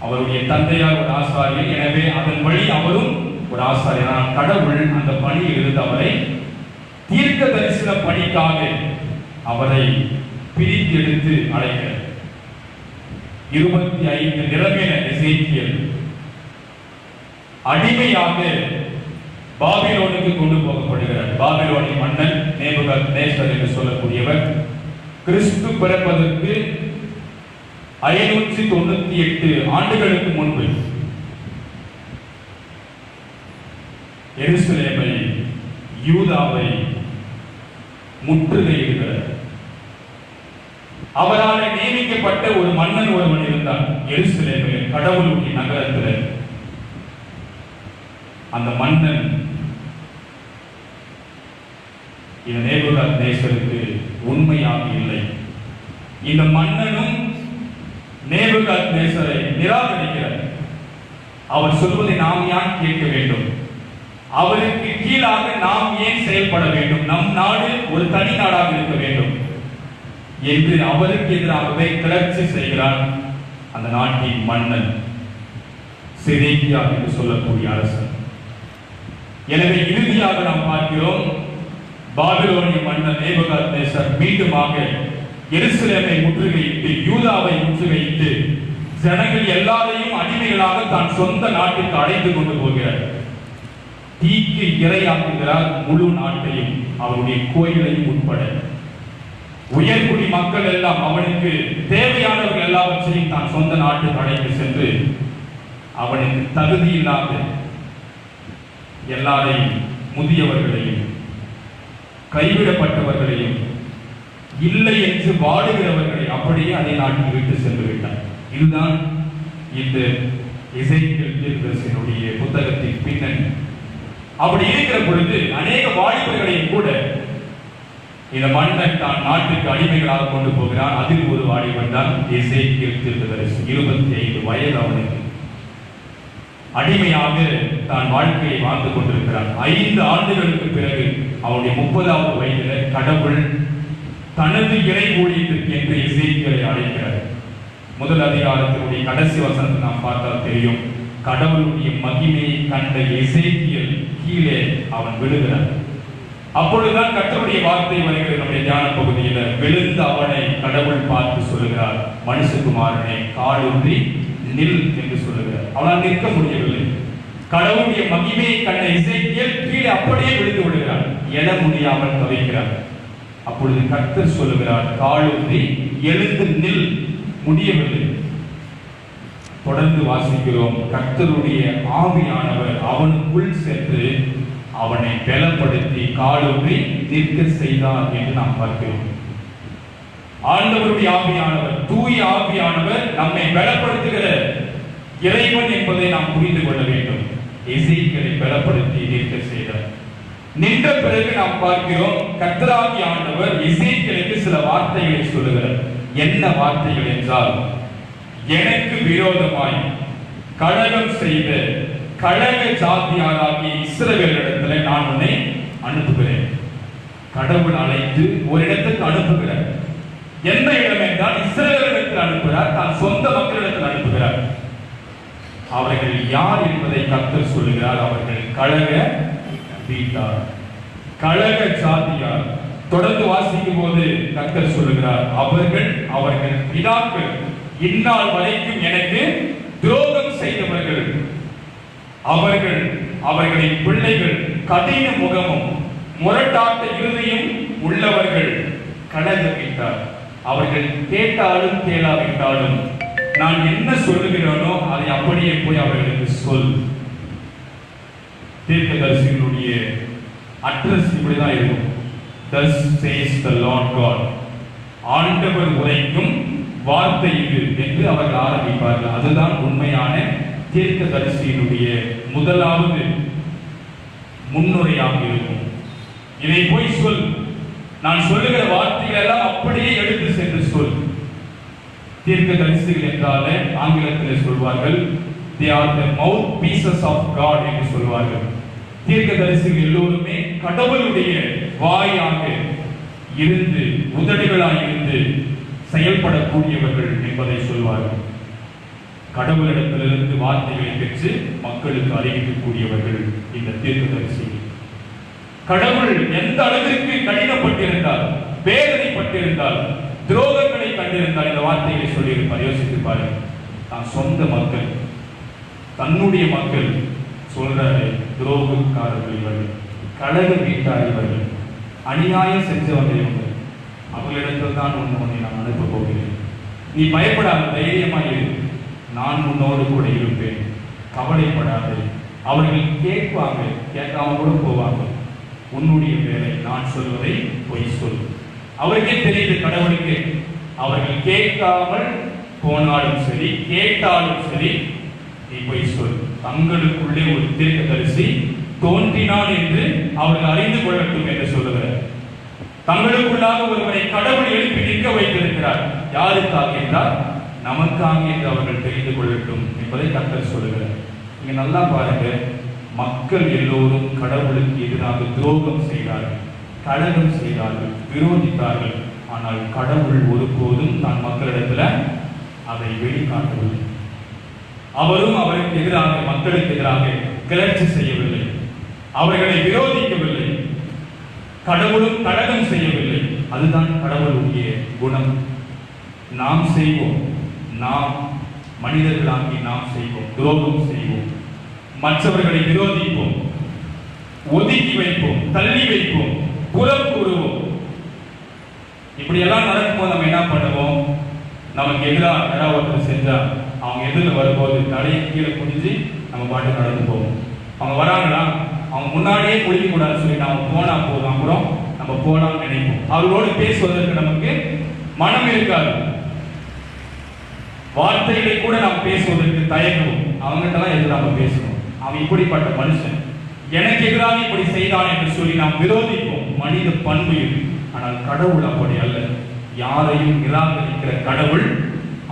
அவருடைய தந்தையார் ஒரு ஆசாரியர், எனவே அதன் வழி அவரும் ஒரு ஆசாரியர். கடவுள் அந்த பணியில் இருந்து அவரை தீர்க்க தரிசன பணிக்காக அவரை பிரித்தெடுத்து அழைக்கிறார். 25 நிலைமையில எசேக்கியேல் அடிமையாக பாபிலோனுக்கு கொண்டு போகப்படுகிறார். பாபிலோனின் மன்னன் நேபுகாத்நேசர் என்று சொல்லக்கூடியவர் கிறிஸ்து பிறப்பதற்கு 598 ஆண்டுகளுக்கு முன்பு எருசலேமை, யூதாவை முற்றுகையிடுகிறார். அவரால் நியமிக்கப்பட்ட ஒரு மன்னன் ஒருவன் இருந்தான் எருசலேமில், கடவுளுடைய நகரத்தில். அந்த மன்னன் இந்த நேபுகாத்நேசருக்கு உண்மையாக இல்லை. இந்த மன்னனும் நேபுகாத்நேசரை நிராகரிக்கிறார். அவர் சொல்வதை நாம் ஏன் கேட்க வேண்டும்? அவருக்கு கீழாக நாம் ஏன் செயல்பட வேண்டும்? நம் நாடு ஒரு தனி நாடாக இருக்க வேண்டும் என்று அவருக்கு எதிராகவே கிளர்ச்சி செய்கிறார் அந்த நாட்டின் மன்னன். சிதேக்கியா என்று சொல்லக்கூடிய அரசன். எனவே இறுதியாக நாம் பார்க்கிறோம், பாபிலோனிய மன்னர் நேபுகாத்நேசர் மீண்டுமாக எருசலேமை முற்றுகையிட்டு யூதாவை முற்றுகையிட்டு ஜனங்கள் எல்லாரையும் அடிமைகளாக தான் சொந்த நாட்டுக்கு அழைத்து கொண்டு போகிறார். தீக்கு இரையாக்குகிறார் முழு நாட்டையும், அவருடைய கோயிலையும் உட்பட. உயர்குடி மக்கள் எல்லாம் அவனுக்கு தேவையானவர்கள் எல்லாவற்றையும் தான் சொந்த நாட்டுக்கு அழைத்து சென்று அவனுக்கு தகுதி இல்லாத எல்லாரையும், முதியவர்களையும், கைவிடப்பட்டவர்களையும், இல்லை என்று வாடுகிறவர்களை அப்படியே அதே நாட்டில் விட்டு சென்று விட்டார். இதுதான் இந்த எசேக்கியேல் தீர்க்கதரிசியினுடைய புத்தகத்தின் பின்னணி. அப்படி இருக்கிற பொழுது அநேக வாலிபர்களையும் கூட இந்த மன்னன் தான் நாட்டுக்கு அடிமைகளாக கொண்டு போகிறான். அதில் ஒரு வாலிபன் தான் எசேக்கியேல் தீர்க்கதரிசி. 25 வயது அவனுக்கு. அடிமையாக தான் வாழ்க்கையை வாழ்ந்து கொண்டிருக்கிறான். 5 ஆண்டுகளுக்கு பிறகு அவனுடைய 30வது வயதில் கடவுள் தனது இறை ஊழியத்திற்கு என்று எசேக்கியேலை அழைக்கிறார். முதல் அதிகாரத்தினுடைய கடைசி வசனத்தை நாம் பார்த்தால் தெரியும், கடவுளுடைய மகிமையை கண்ட எசேக்கியேல் கீழே அவன் விழுகிறான். அப்பொழுதுதான் கர்த்தருடைய வார்த்தை வருகிறது நம்முடைய தியான பகுதியில். விழுந்த அவனை கடவுள் பார்த்து சொல்லுகிறார், மனுஷகுமாரனை காலூன்றி நில் என்று சொல்லுகிறார். அவனால் நிற்க முடியவில்லை. கடவுளுடைய மகிமையை கண்ட எசேக்கியேல் கீழே அப்படியே விழுந்து விடுகிறார். எழ முடியாமல் தவிக்கிறார். அப்பொழுது கர்த்தர் சொல்லுகிறார், காலூன்றி எழுந்து நில். முடியவில்லை. தொடர்ந்து வாசிக்கிறோம், கர்த்தருடைய ஆவியானவர் அவனுக்குள் சென்று அவனை பலப்படுத்தி காலூன்றி நிற்க செய்தார் என்று நாம் பார்க்கிறோம். ஆண்டவருடைய ஆவியானவர், தூய ஆவியானவர் நம்மை பலப்படுத்துகிற இறைவன் என்பதை நாம் புரிந்து கொள்ள வேண்டும். எசேக்கியேலை பலப்படுத்தி நிற்க செய்தார். நின்ற பிறகு நாம் பார்க்கிறோம், கர்த்தராகிய ஆண்டவர் எசேக்கியேலுக்கு சில வார்த்தைகளை சொல்லுகிறார். என்ன வார்த்தைகள் என்றால், எனக்கு விரோதமாய் கலகம் செய்த கலக ஜாதியாராகிய இஸ்ரவேலிடத்தில் நான் உன்னை அனுப்புகிறேன். கடவுள் அழைத்து ஒரு இடத்துக்கு அனுப்புகிறார். எந்த இடம் என்றால் இஸ்ரவேலிடத்தில் அனுப்புகிறார், தான் சொந்த மக்களிடத்தில் அனுப்புகிறார். அவர்கள் யார் என்பதை கர்த்தர் சொல்லுகிறார். அவர்கள் கலக வீட்டார், கலக ஜாதியார். தொடர்ந்து வாசிக்கும் போது கர்த்தர் சொல்லுகிறார், அவர்கள் பிதாக்கள் இந்நாள் வரைக்கும் எனக்கு துரோகம் செய்தவர்கள். அவர்களின் பிள்ளைகள் கடின முகமும் முரட்டாட்ட இருதயம் உள்ளவர்கள். கலக வீட்டார். அவர்கள் கேட்டாலும் கேளாவிட்டாலும் நான் என்ன சொல்லுகிறேனோ அதை அப்படியே போய் அவர்களுக்கு சொல். தீர்க்கதரிசிகளுடைய அட்ரஸ் இப்படிதான் இருக்கும். Thus says the Lord God. ஆண்டவர் உரைக்கும் வார்த்தை இது என்று அவர்கள் ஆரம்பிப்பார்கள். அதுதான் உண்மையான தீர்க்கதரிசியினுடைய முதலாவது முன்னுரையாக இருக்கும். இதை போய் சொல். நான் சொல்லுகிற வார்த்தைகள் எல்லாம் அப்படியே எடுத்து சென்று சொல். தீர்க்கதரிசிகள் என்றாலே ஆங்கிலத்தில் சொல்வார்கள், they are the mouthpieces of God என்று சொல்வார்கள். தீர்க்கதரிசிகள் எல்லோருமே கடவுளுடைய வாயாக இருந்து, உதடுகளாக இருந்து செயல்படக்கூடியவர்கள் என்பதை சொல்வார்கள். கடவுளிடத்திலிருந்து வார்த்தைகளை பெற்று மக்களுக்கு அறிவிக்கக்கூடியவர்கள் இந்த தீர்க்கதரிசிகள். கடவுள் எந்த அளவிற்கு கடினப்பட்டிருந்தால், வேதனைப்பட்டிருந்தால், துரோகங்களை கண்டிருந்தால் இந்த வார்த்தைகளை சொல்லியிருப்பார். யோசித்து பாருங்கள். தான் சொந்த மக்கள், தன்னுடைய மக்கள் சொல்றாரு, துரோகக்காரர்கள் இவர்கள், கலக வீட்டார் இவர்கள், அநியாயம் செஞ்சவங்க இவங்க, அவர்களிடத்தில் தான் உன்னை நான் அனுப்ப போகிறேன். நீ பயப்படாத, தைரியமாக நான் உன்னோடு கூட இருப்பேன், கவலைப்படாது. அவர்கள் கேட்பாங்க, கேட்காம கூட போவாங்க. உன்னுடைய வேலை நான் சொல்வதை பொய் சொல். அவருக்கே தெரியுது கடவுளுக்கு, அவர்கள் கேட்காமல் போனாலும் சரி, கேட்டாலும் சரி, நீ பொய் சொல். தங்களுக்குள்ளே ஒரு தீர்க்கதரிசி தோன்றினான் என்று அவர்கள் அறிந்து கொள்ளட்டும் என்று சொல்லுகிறார். தங்களுக்குள்ளாக ஒருவரை கடவுள் எழுப்பி நிற்க வைத்திருக்கிறார். யாருக்காக என்றால் நமக்காக என்று அவர்கள் தெரிந்து கொள்ளட்டும் என்பதை கர்த்தர் சொல்லுகிறார். நீங்க நல்லா பாருங்க, மக்கள் எல்லோரும் கடவுளுக்கு எதிராக துரோகம் செய்தார்கள், கலகம் செய்தார்கள், விரோதித்தார்கள். ஆனால் கடவுள் ஒருபோதும் தன் மக்களிடத்துல அதை வெளிக்காட்டவில்லை. அவரும் அவருக்கு எதிராக, மக்களுக்கு எதிராக கிளர்ச்சி செய்யவில்லை, அவர்களை விரோதிக்கவில்லை, கடவுளும் கடகம் செய்யவில்லை. அதுதான் கடவுளுடைய குணம். நாம் செய்வோம், நாம் மனிதர்களாகி நாம் செய்வோம், துரோகம் செய்வோம், மற்றவர்களை விரோதிப்போம், ஒதுக்கி வைப்போம், தள்ளி வைப்போம், புறம் கூறுவோம். இப்படி எல்லாம் நடக்கும்போது நம்ம என்ன பண்ணுவோம்? நமக்கு எதிராக யாராவது ஒருத்தர் செஞ்சா அவங்க எதிரில் வரும்போது தலையை கீழே குடிஞ்சு நம்ம பாட்டு நடந்து போவோம். அவங்க வராங்களா, அவங்க முன்னாடியே குளிக்க கூடாதுன்னு சொல்லிட்டு அவங்க போனா போதும், அப்புறம் நம்ம போலாம்னு நினைப்போம். அவர்களோடு பேசுவதற்கு நமக்கு மனம் இருக்காது. வார்த்தைகளை கூட நாம் பேசுவதற்கு தயங்குவோம். அவங்ககிட்ட எல்லாம் எதிராக நம்ம பேசணும். அவன் இப்படிப்பட்ட மனுஷன், எனக்கு எதிராக இப்படி செய்தான் என்று சொல்லி நாம் விரோதிப்போம். மனித பண்பு இது. ஆனால் கடவுள் அப்படி அல்ல. யாரையும் நிராகரிக்கிற கடவுள்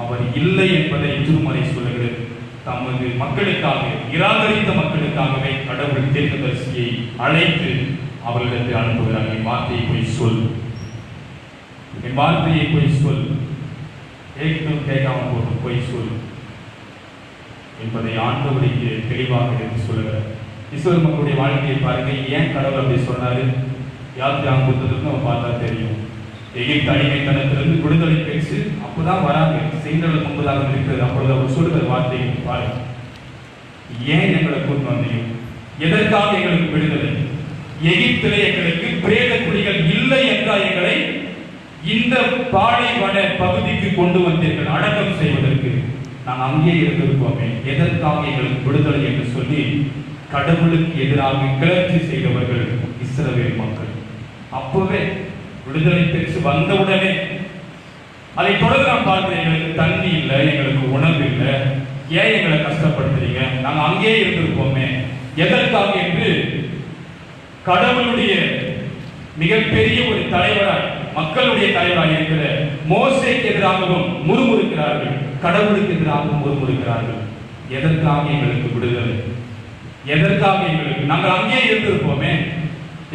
அவர் இல்லை என்பதை திருமறை சொல்லுகிறது. தமது மக்களுக்காக, நிராகரித்த மக்களுக்காகவே கடவுள் தீர்க்கதரிசியை அழைத்து அவர்களிடத்தில் அனுப்புகிறார். என் வார்த்தையை போய் சொல், என் வார்த்தையை போய் சொல், கேட்கும் கேட்காம போதும், போய் சொல் என்பதை ஆண்டவருக்கு தெளிவாக எடுத்து சொல்லுகிறார். இஸ்ரவேல் மக்களுடைய வாழ்க்கையை பாருங்க. ஏன் கடவுள் அப்படி சொன்னாரு? யாத்திராம் புத்தகத்துக்கு நம்ம பார்த்தா தெரியும். எகிப்து அடிமைத்தனத்திலிருந்து விடுதலை பெற்று அப்பதான் வராங்க, செய்தல் முன்பதாக இருக்கிறது. அப்பொழுது அவர் சொல்லுகிற வார்த்தையை பாருங்க. ஏன் எங்களை கூட்டு வந்தீங்க? எதற்காக எங்களுக்கு விடுதலை? எகிப்திலே எங்களுக்கு பிரேத குழிகள் இல்லை என்றால் எங்களை இந்த பாலைவன பகுதிக்கு கொண்டு வந்தீர்கள் அடக்கம் செய்வதற்கு. நாம் அங்கே இருந்திருப்போமே, எதற்காக எங்களுக்கு விடுதலை என்று சொல்லி கடவுளுக்கு எதிராக கிளர்ச்சி செய்தவர்கள் இஸ்ரவேல் மக்கள். அப்பவே விடுதலை பெற்று வந்தவுடனே அதை தொடர்ந்து நாம் பார்க்கிறேன். எங்களுக்கு தண்ணி இல்லை, எங்களுக்கு உணவு இல்லை, ஏன் எங்களை கஷ்டப்படுத்துறீங்க? நாங்க அங்கேயே இருந்திருப்போமே, எதற்காக என்று கடவுளுடைய மிகப்பெரிய ஒரு தலைவராய், மக்களுடைய தலைவராய் இருக்கிற மோசேக்கு எதிராகவும் முறுமுறுக்கிறார்கள், கடவுளுக்கு எதிராகவும் முறுமுறுக்கிறார்கள். எதற்காக எங்களுக்கு விடுதலை? எதற்காக எங்களுக்கு? நாங்கள் அங்கே இருந்திருப்போமே,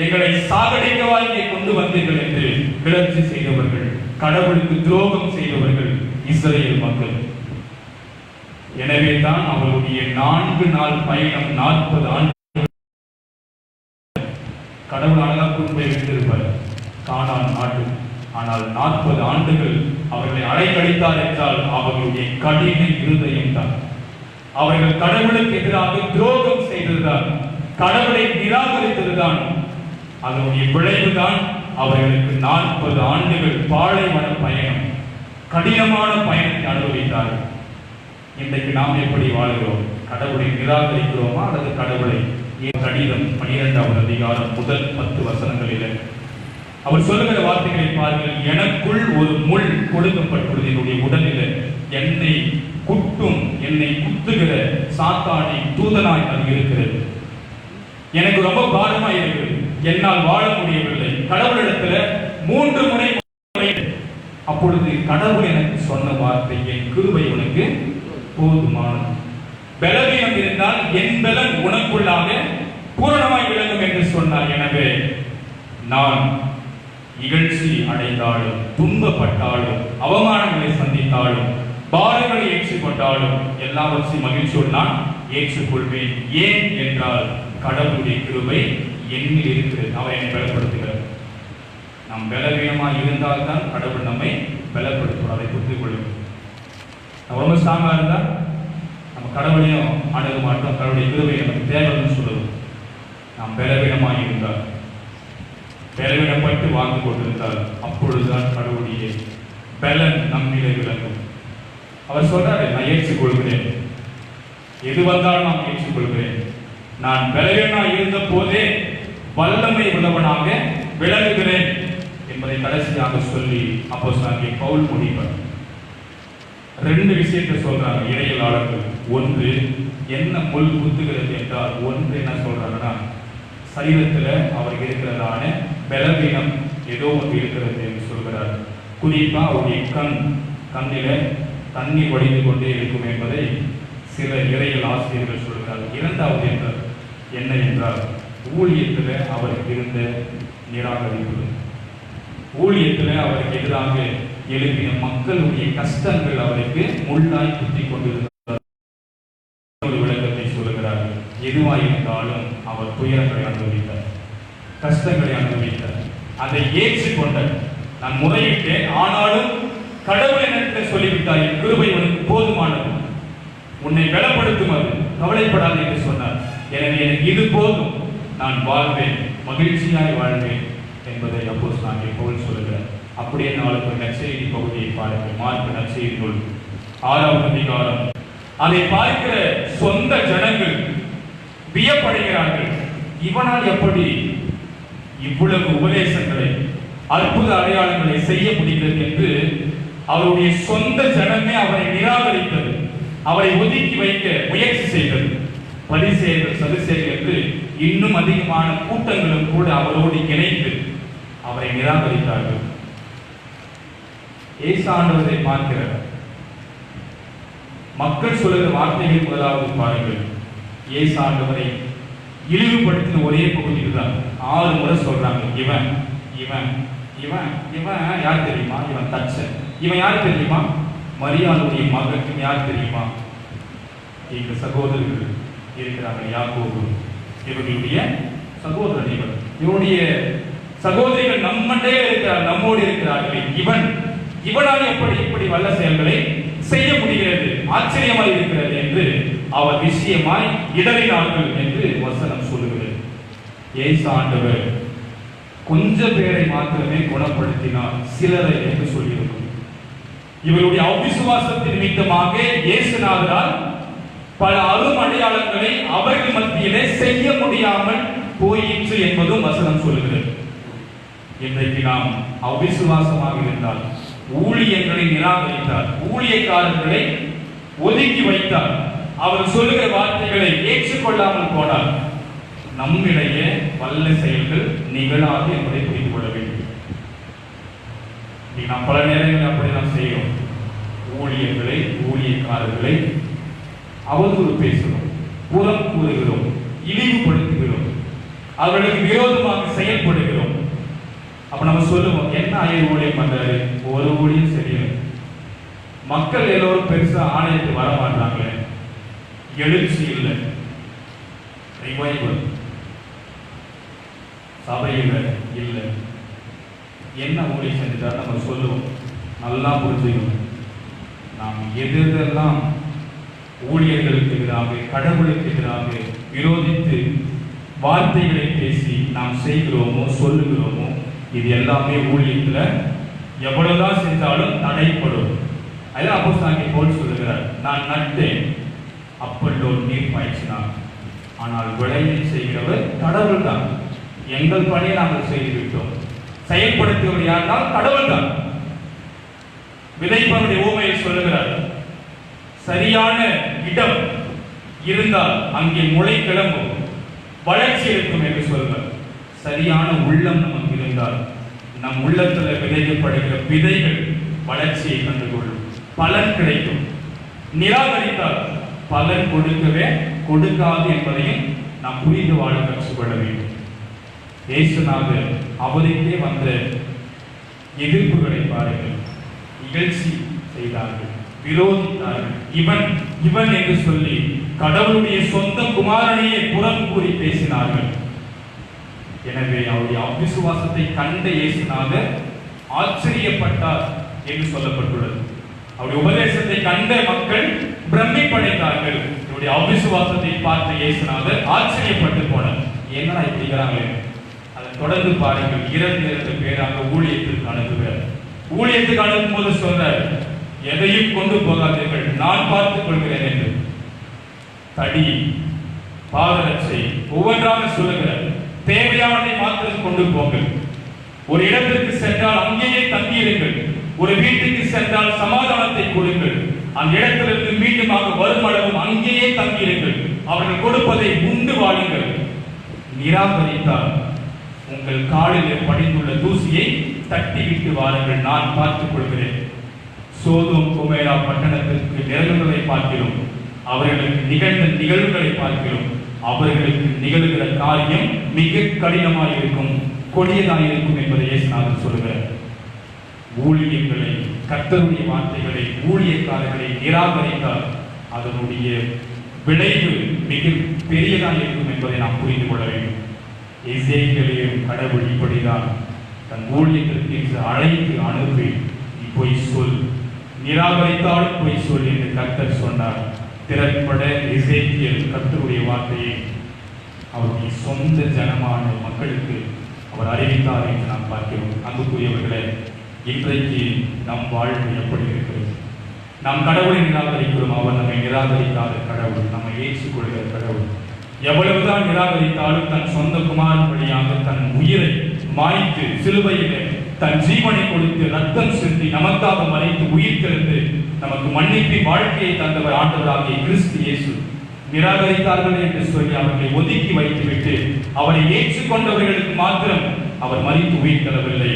எங்களை சாகடிக்கவா இங்கே கொண்டு வந்தீர்கள் என்று கிளர்ச்சி செய்தவர்கள், கடவுளுக்கு துரோகம் செய்தவர்கள் இஸ்ரவேல் மக்கள். எனவே தான் அவருடைய 4 நாள் பயணம், 40 ஆண்டு கடவுள் அழகா கொண்டு போய் வைத்திருப்பார் கானான் நாடு. ஆனால் 40 ஆண்டுகள் அவர்களை அலைக்கழித்தார் என்றால் அவர்களுடைய கடின இருதயம் தான். அவர்கள் கடவுளுக்கு எதிராக துரோகம் செய்ததுதான், கடவுளை நிராகரித்ததுதான். அதனுடைய விளைவுதான் அவர்களுக்கு 40 ஆண்டுகள் பாலைவன பயணம், கடினமான பயணத்தை அனுபவித்தார்கள். இன்றைக்கு நாம் எப்படி வாழ்கிறோம்? கடவுளை நிராகரிக்கிறோமா அல்லது கடவுளை? கடிதம் 12வது அதிகாரம் முதல் 10 வசனங்களில் அவர் சொல்லுகிற வார்த்தைகளை பாருங்கள். எனக்குள் ஒரு முள் கொடுக்கப்பட்டுள்ளது, என்னுடைய உடலில் என்னை குட்டும், என்னை குத்துகிற சாத்தானை தூதனாய் அது இருக்கிறது. எனக்கு ரொம்ப பாரமா இருக்கிறது, என்னால் வாழ முடியவில்லை. கடவுளிடத்துல 3 முறை. அப்பொழுது கடவுள் எனக்கு சொன்ன வார்த்தை, என் கிருபை உனக்கு போதுமானது. பலவீனம் இருந்தால் என் பலன் உனக்குள்ளாக பூரணமாய் விளங்கும் என்று சொன்னார். எனவே நான் இகழ்ச்சி அடைந்தாலும், துன்பப்பட்டாலும், அவமானங்களை சந்தித்தாலும், பாரங்களை ஏற்றுக்கொண்டாலும் எல்லாவற்றையும் மகிழ்ச்சியோடு நான் ஏற்றுக்கொள்வேன். ஏன் என்றால் கடவுளுடைய கிருபை என்னில் இருக்கிறது, அவர் என்னை பலப்படுத்துகிறார். நாம் பலவீனமாக இருந்தால் தான் கடவுள் நம்மை பலப்படுத்துவார். அதை புரிந்து கொள்ளும். நம்ம ரொம்ப ஸ்ட்ராங்கா இருந்தால் நம்ம கடவுளையும் அணுக மாட்டோம். கடவுளுடைய கிருபை நமக்கு தேவைன்னு சொல்லுவோம். நாம் பலவீனமாக இருந்தால், பலவீனப்பட்டு வாழ்ந்து கொண்டிருந்தால் அப்பொழுதுதான் கடவுளுடைய பலன் நம்மிலே விளங்கும். அவர் சொல்றாரு, நான் ஏற்றுக்கொள்கிறேன், எது வந்தாலும் நான் ஏற்றுக்கொள்கிறேன். நான் பலவீனமாக இருந்த போதே வல்லமை உள்ளவனாக விளங்குகிறேன் என்பதை கடைசியாக சொல்லி அப்போஸ்தலனாகிய பவுல் முடிப்பார். 2 விஷயத்தை சொல்றாங்க இறையியலாளர்கள். ஒன்று, என்ன முள் குத்துகிறது என்றால், ஒன்று என்ன சொல்றாங்கன்னா, சரீரத்துல அவருக்கு இருக்கிறதான பலவீனம் ஏதோ ஒன்று இருக்கிறது என்று சொல்கிறார். குறிப்பா அவருடைய கண்ணில தண்ணீர் வடிந்து கொண்டே இருக்கும் என்பதை சில இறையியல் ஆசிரியர்கள் சொல்கிறார்கள். 2வது என்றால் என்ன என்றால், ஊழியத்துல அவருக்கு இருந்த நிராகரிப்பு, ஊழியத்துல அவருக்கு எதிராக எழுப்பின மக்களுடைய கஷ்டங்கள் அவருக்கு முள்ளாய் குத்தி கொண்டிருந்தது. எதுவாயிருந்தாலும் அவர் துயரங்களை அனுபவித்தார், கஷ்டங்களை அனுபவித்தார். அதை ஏற்றுக்கொண்டார். நான் முறையிட்டேன், ஆனாலும் கடவுள் என்னிடத்தில் சொல்லிவிட்டார், என் கிருபை உனக்கு போதுமானது, உன்னை பலப்படுத்தும், அது கவலைப்படாது என்று சொன்னார். எனவே எனக்கு இது போதும், நான் வாழ்வேன், மகிழ்ச்சியாய் வாழ்வேன் என்பதை அப்போஸ்தலனாகிய பவுல் சொல்லுகிறார். அப்படியே நாளுக்கு நற்செய்தி பகுதியை பாருங்கள். மார்க் நற்செய்தி நூல் 6ஆம் அதிகாரம். அதை பார்க்கிற சொந்த ஜனங்கள் வியப்படைகிறார்கள். இவனால் எப்படி இவ்வளவு உபதேசங்களை, அற்புத அடையாளங்களை செய்ய முடிகிறது என்று அவருடைய சொந்த ஜனமே அவரை நிராகரித்தது, அவரை ஒதுக்கி வைக்க முயற்சி செய்தது. பரிசேயர்கள், சதுசேயர்கள் என்று இன்னும் அதிகமான கூட்டங்களும் கூட அவரோடு இணைந்து அவரை நிராகரித்தார்கள். இயேசு ஆண்டவரை பார்க்கிறார். மக்கள் சொல்லுகிற வார்த்தைகள் முதலாவது பாருங்கள். இயேசு ஆண்டவரை இழிவுபடுத்தின ஒரே பகுதி இதுதான். 6 முறை சொல்றாங்க, இவன் இவன் இவன் இவன் யார் தெரியுமா? இவன் தச்சன். இவன் யார் தெரியுமா? மரியாளுடைய மகன். யார் தெரியுமா? எங்க சகோதரர்கள் இருக்கிறார்கள், யாக்கோபு, இவர்களுடைய சகோதரர். இவனுடைய சகோதரிகள் நம்மண்டே இருக்கிறார், நம்மோடு இருக்கிறார்கள். இவனால் எப்படி இப்படி வல்ல செயல்களை செய்ய முடிகிறது, ஆச்சரியமாய் இருக்கிறது என்று அவர் விஷயமாய் இடறினார்கள் என்று வசனம் சொல்லுகிறது. இயேசு ஆண்டவர் கொஞ்ச பேரை மாத்திரமே குணப்படுத்தினார், சிலரை என்று சொல்லியிருக்கும். இவருடைய அவிசுவாசத்தின் நிமித்தமாக இயேசுநாதரால் பல அரும் அடையாளங்களை அவர்கள் மத்தியிலே செய்ய முடியாமல் போயிற்று என்பதும் வசனம் சொல்லுகிறது. இன்றைக்கு நாம் அவிசுவாசமாக இருந்தால், ஊழியர்களை நிராகரித்தார், ஊழியக்காரர்களை ஒதுக்கி வைத்தார், அவர் சொல்லுகிற வார்த்தைகளை ஏற்றுக்கொள்ளாமல் போனார், நம்மிடையே வல்ல செயல்கள் நிகழாது என்பதை புரிந்து கொள்ள வேண்டும். நாம் பல நேரங்களில் அப்படி நாம் செய்கிறோம். ஊழியர்களை, ஊழியக்காரர்களை அவதூறு பேசுகிறோம், புறம் கூறுகிறோம், இழிவுபடுத்துகிறோம், அவர்களுக்கு விரோதமாக செயல்படுகிறோம். அப்ப நம்ம சொல்லுவோம், என்ன ஐயர் ஊழியம் பண்றாரு? ஒரு ஊழியம் சரியில்லை, மக்கள் எல்லோரும் பெருசா ஆலயத்துக்கு வர மாட்டாங்களே, எழுச்சி இல்லை, ரிவைவல் சபையில் இல்லை, என்ன ஊழியம் செஞ்சுட்டா நம்ம சொல்லுவோம். நல்லா புரிஞ்சுக்கணும், நாம் எதெல்லாம் ஊழியர்களுக்கு எதிராக, கடவுளுக்கு எதிராக விரோதித்து வார்த்தைகளை பேசி நாம் செய்கிறோமோ, சொல்லுகிறோமோ, இது எல்லாமே ஊழியத்துல எவ்வளவுதான் செஞ்சாலும் தடைப்படும். அதான் அப்போஸ்தலனாகிய பவுல் சொல்லுகிறார், நான் நட்டேன், அப்பல்லோ நீர் பாய்ச்சினார், ஆனால் விளையை செய்கிறவர் கடவுள் தான். எங்கள் பணியை நாங்கள் செய்துவிட்டோம், செயல்படுத்துவது யாருனால் கடவுள் தான். விதைப்பவருடைய ஊமையை சொல்லுகிறார், சரியான இடம் இருந்தால் அங்கே முளை கிளம்பும், வளர்ச்சி இருக்கும் என்று சொல்வார். சரியான உள்ளம் நமக்கு இருந்தால் நம் உள்ளத்தில் விதைக்கப்படுகிற விதைகள் வளர்ச்சியை கண்டுகொள்ளும், பலன் கிடைக்கும். நிராகரித்தால் பலன் கொடுக்காது என்பதையும் நாம் புரிந்து வாழ கற்றுக்கொள்ள வேண்டும். இயேசுநாதர் அவருக்கே வந்த எதிர்ப்புகளை பாருங்கள். இகழ்ச்சி செய்தார்கள், விரோதித்தார்கள். இவன் என்று சொல்லி கடவுளுடைய சொந்த குமாரனையே புறம் கூறி பேசினார்கள். எனவே அவருடைய அவிசுவாசத்தை கண்ட இயேசுநாதர் ஆச்சரியப்பட்டார் என்று சொல்லப்பட்டுள்ளது. அவருடைய உபதேசத்தை கண்ட மக்கள் பிரமிப்படைந்தார்கள். இவருடைய அவிசுவாசத்தை பார்த்த இயேசுநாதர் ஆச்சரியப்பட்டு போனார். என்னடா இப்படிங்கிறாங்களே. அதை தொடர்ந்து பாருங்கள். 2 பேராக ஊழியத்திற்கு அனுப்புகிறார். ஊழியத்துக்கு அனுப்பும் போது சொல்றார், எதையும் கொண்டு போகாதீர்கள், நான் பார்த்துக் கொள்கிறேன் என்று. தடி, பாதரட்சை ஒவ்வொன்றாக சொல்லுகிறார். தேவையானதை மாத்திரம் கொண்டு போங்கள். ஒரு இடத்திற்கு சென்றால் அங்கேயே தங்கியிருங்கள். ஒரு வீட்டுக்கு சென்றால் சமாதானத்தை கொடுங்கள். அந்த இடத்திலிருந்து மீண்டுமாக வரும் அளவும் அங்கேயே தங்கியிருங்கள். அவர்கள் கொடுப்பதை உண்டு வாழுங்கள். நிராகரித்தால் உங்கள் காலில் படிந்துள்ள தூசியை தட்டிவிட்டு வாருங்கள், நான் பார்த்துக் கொள்கிறேன். சோதோம் கொமோரா பட்டணத்திற்கு நிகழ்வுகளை பார்க்கிறோம், அவர்களுக்கு நிகழ்ந்த நிகழ்வுகளை பார்க்கிறோம். அவர்களுக்கு நிகழ்கிற காரியம் மிக கடினமாக இருக்கும், கொடியதாக இருக்கும் என்பதை இயேசுநாதர் சொல்கிறார். ஊழியர்களை, கர்த்தருடைய வார்த்தைகளை, ஊழியக்காரர்களை நிராகரித்தால் அதனுடைய விளைவு மிக பெரியதாக இருக்கும் என்பதை நாம் புரிந்து கொள்ள வேண்டும். எசேக்கியேலையும் கடவுள் இப்படிதான் தன் ஊழியத்திற்கு என்று அழைத்து அனுப்பி, நீ போய் சொல், நிராகரித்தாலும் போய் சொல் என்று கர்த்தர் சொன்னார். திறன்பட எசேக்கியேல் கர்த்தருடைய வார்த்தையை அவருடைய சொந்த ஜனமான மக்களுக்கு அவர் அறிவித்தார் என்று நாம் பார்க்கிறோம். அன்புக்குரியவர்களே, இன்றைக்கு நம் வாழ்வு எப்படி இருக்கிறது? நாம் கடவுளை நிராகரிக்கிறோம், அவர் நம்மை நிராகரிக்காத கடவுள், நம்மை ஏற்றுக்கொள்கிற கடவுள். எவ்வளவுதான் நிராகரித்தாலும் தன் சொந்த குமாரன் வழியாக தன் உயிரை மாய்த்து சிலுவையிலே தன் ஜீவனை கொடுத்து ரத்தம் சிந்தி நமக்காக மறைத்து உயிர் திறந்து நமக்கு மன்னிப்பின் வாழ்க்கையை தந்தவர் ஆண்டவராகிய கிறிஸ்து இயேசு. நிராகரித்தார்கள் என்று சொல்லி அவர்களை ஒதுக்கி வைத்துவிட்டு அவரை ஏற்றுக்கொண்டவர்களுக்கு மாத்திரம் அவர் மறித்து உயிர் தரவில்லை.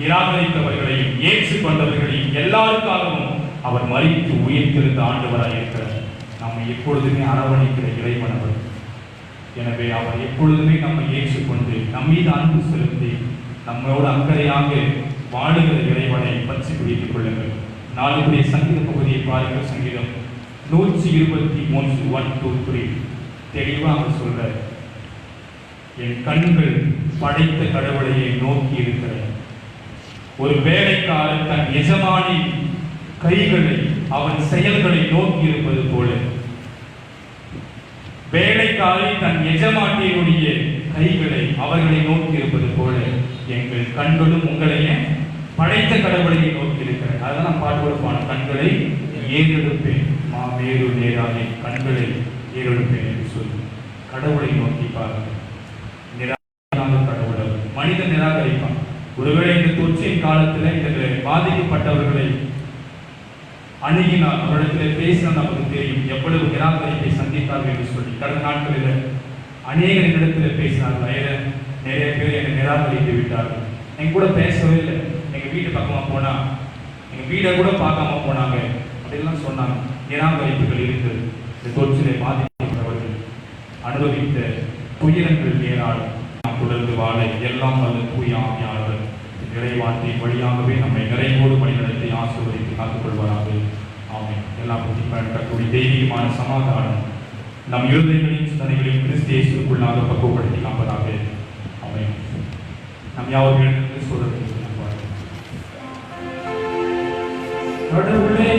நிராகரித்தவர்களையும் ஏற்றுக்கொண்டவர்களையும் எல்லாருக்காகவும் அவர் மறித்து உயிர் திறந்த ஆண்டவராக இருக்கிறார். நம்மை எப்பொழுதுமே அரவணைக்கிற இறைவன் அவர். எனவே அவர் எப்பொழுதுமே நம்மை ஏற்றுக்கொண்டு நம்மீது அன்பு செலுத்தி நம்மளோடு அக்கறையாக வாழுகிற இறைவனை பற்றி பிடித்துக் கொள்ளுங்கள். நாளுடைய சங்கீத பகுதியை பாருங்கள். சங்கீதம் 123 1 2 3 தெளிவாக சொல்ற, என் கண்கள் படைத்த கடவுளையை நோக்கி இருக்கிற ஒரு வேலைக்காரன் தன் எஜமானின் கைகளை அவன் செயல்களை நோக்கி இருப்பது போல, வேலைக்காரி தன் எஜமாட்டியினுடைய கைகளை அவர்களை நோக்கி இருப்பது போல எங்கள் கண்களும் உங்களையே படைத்த கடவுளையை நோக்கி இருக்கிறேன். அதெல்லாம் பாடுபடுப்பான கண்களை ஏறெடுப்பேன், மாமேரு நேராக கண்களை ஏறெடுப்பேன் என்று சொல்லி கடவுளை நோக்கி பாருங்கள். நிராகரிக்காத கடவுள் மனிதன் நிராகரிப்பான். ஒருவேளை இந்த தொற்றின் காலத்தில் இந்த பாதிக்கப்பட்டவர்களை அணுகினால் அவரிடத்தில் பேசினால் நமக்கு தெரியும் எவ்வளவு நிராகரிப்பை சந்தித்தார்கள் என்று சொல்லி. கடந்த நாட்களில் அநேகரிடத்தில் பேசினார்கள். நிறைய பேர் என்னை நிராகரித்து விட்டார்கள். எங்க கூட பேசவே இல்லை, எங்கள் வீட்டு பக்கமாக போனால் எங்கள் வீடை கூட பார்க்காம போனாங்க அப்படின்லாம் சொன்னாங்க. நிராகரிப்புகள் இருந்தது. இந்த தொற்றிலே பாதிக்கப்பட்டவர்கள் அனுபவித்த துயரங்கள் ஏராளம். நாம் தொடர்ந்து வாழ எல்லாம் வல்ல தூய ஆவியாளர் இறைவார்த்தை வழியாகவே நம்மை நிறைவோடு வழிநடத்தி ஆசீர்வதித்து காத்துக்கொள்வாராக. ஆமென். எல்லாம் பற்றி கட்டக்கூடிய தெய்வீகமான சமாதானம் நம் இருதயங்களின் சிந்தனைகளையும் கிறிஸ்து இயேசுவுக்குள்ளாக பக்குவப்படுத்தி காப்பதாக. ஆமென். நம் யாவர்களுக்கு சொல்றது கடவுளே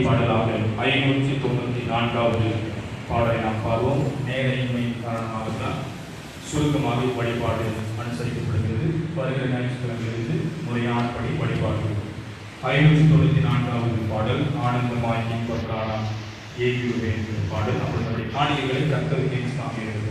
பாடலாக 594வது பாடலை நாம் பாடுவோம். நேரையின்மை காரணமாகத்தான் சுருக்கமாக வழிபாடு அனுசரிக்கப்படுகிறது. வருகிற ஞாயிற்றுக்கிழமையிலிருந்து முறையானபடி வழிபாடு. 594வது பாடல் ஆனந்தமாய் இன்பக்கானா ஏகியுமே என்கிற பாடல். நம்மளுடைய காணிக்கைகளை கர்த்தருக்கு சாமி இருக்கும்.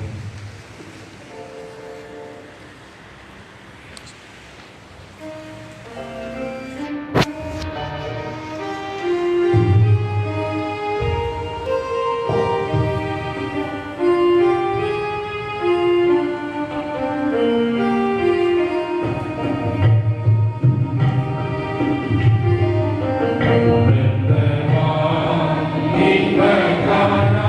Imbakana,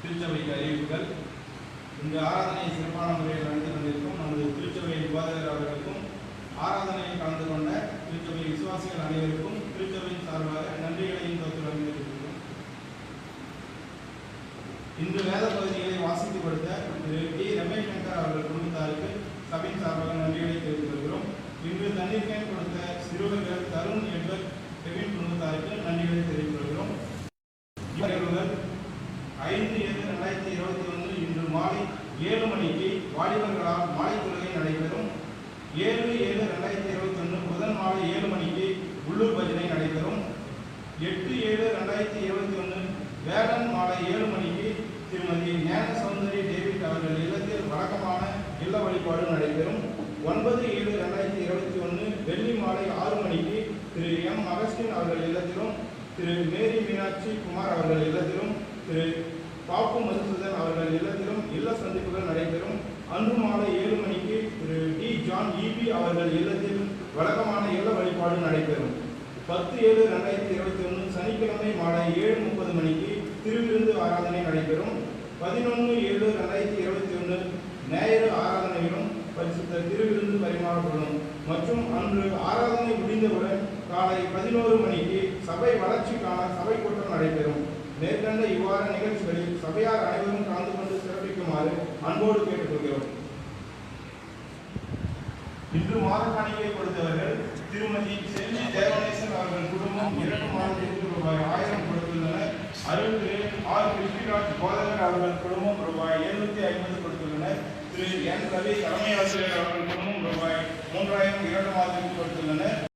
திருச்சபைக்கு அறிவிப்புகள். இந்த ஆராதனை சிறப்பான முறையில் நடந்து கொண்டிருக்கும் நமது திருச்சபையின் போதகர் அவர்களுக்கும் ஆராதனையில் கலந்து கொண்ட திருச்சபை விசுவாசிகள் அனைவருக்கும் திருச்சபையின் சார்பாக நன்றிகளையும் தோற்றுள்ளோம். இன்று வேத பகுதிகளை வாசித்து கொடுத்த திரு டி ரமேஷ் சங்கர் அவர்கள் குடும்பத்தாருக்கு சபையின் சார்பாக நன்றிகளை தெரிவித்துக் கொள்கிறோம். இன்று தண்ணீர் கேன் கொடுத்த சிறுவர்கள் தருண் எட்வர்ட் கெவின் குடும்பத்தாருக்கு நன்றிகளை தெரிவித்துக் கொள்கிறோம். 5/7/2021 இன்று மாலை 7 மணிக்கு வாலிபர்களால் மாலை தொழுகை நடைபெறும். 7/7/2021 புதன் மாலை 7 மணிக்கு உள்ளூர் பஜனை நடைபெறும். 8/7/2021 2021 வேலன் மாலை 7 மணிக்கு திருமதி ஞான சௌந்தரி டேவிட் அவர்கள் இல்லத்தில் வழக்கமான இல்ல வழிபாடு நடைபெறும். 9/7/2021 வெள்ளி மாலை 6 மணிக்கு திரு எம் அகஸ்டின் அவர்கள் இல்லத்திலும், திரு மேரி மீனாட்சி குமார் அவர்கள் இல்லத்திலும், திரு பாப்பு மதுசூதன் அவர்கள் இல்லத்திலும் இல்ல சந்திப்புகள் நடைபெறும். அன்று மாலை 7 மணிக்கு திரு டி ஜான் இபி அவர்கள் இல்லத்தில் வழக்கமான இல்ல வழிபாடு நடைபெறும். 10/7/2021 சனிக்கிழமை மாலை 7:30 மணிக்கு திருவிருந்து ஆராதனை நடைபெறும். 11/7/2021 ஞாயிறு ஆராதனையிலும் பரிசுத்த திருவிருந்து பரிமாறப்படும். மற்றும் அன்று ஆராதனை முடிந்தவுடன் காலை 11 மணிக்கு சபை வளர்ச்சிக்கான சபை கூட்டம் நடைபெறும். மேற்கண்ட இவ்வார நிகழ்ச்சிகளில் சபையார் அனைவரும் கலந்து கொண்டு சிறப்பிக்குமாறு அன்போடு கேட்டுக்கொள்கிறோம். இன்று மாத காணிக்கை கொடுத்தவர்கள் திருமதி செல்வி தேவநேசன் அவர்கள் குடும்பம் 2 மாதத்திற்கு ரூபாய் 1000 கொடுத்துள்ளனர். அருள்திரு ஆர் கிருஷ்ணராஜ் போதகர் அவர்கள் குடும்பம் ரூபாய் 750 கொடுத்துள்ளனர். திரு என் ரவி தலைமை ஆசிரியர் அவர்கள் குடும்பம் ரூபாய் 3000 2 மாதத்திற்கு கொடுத்துள்ளனர்.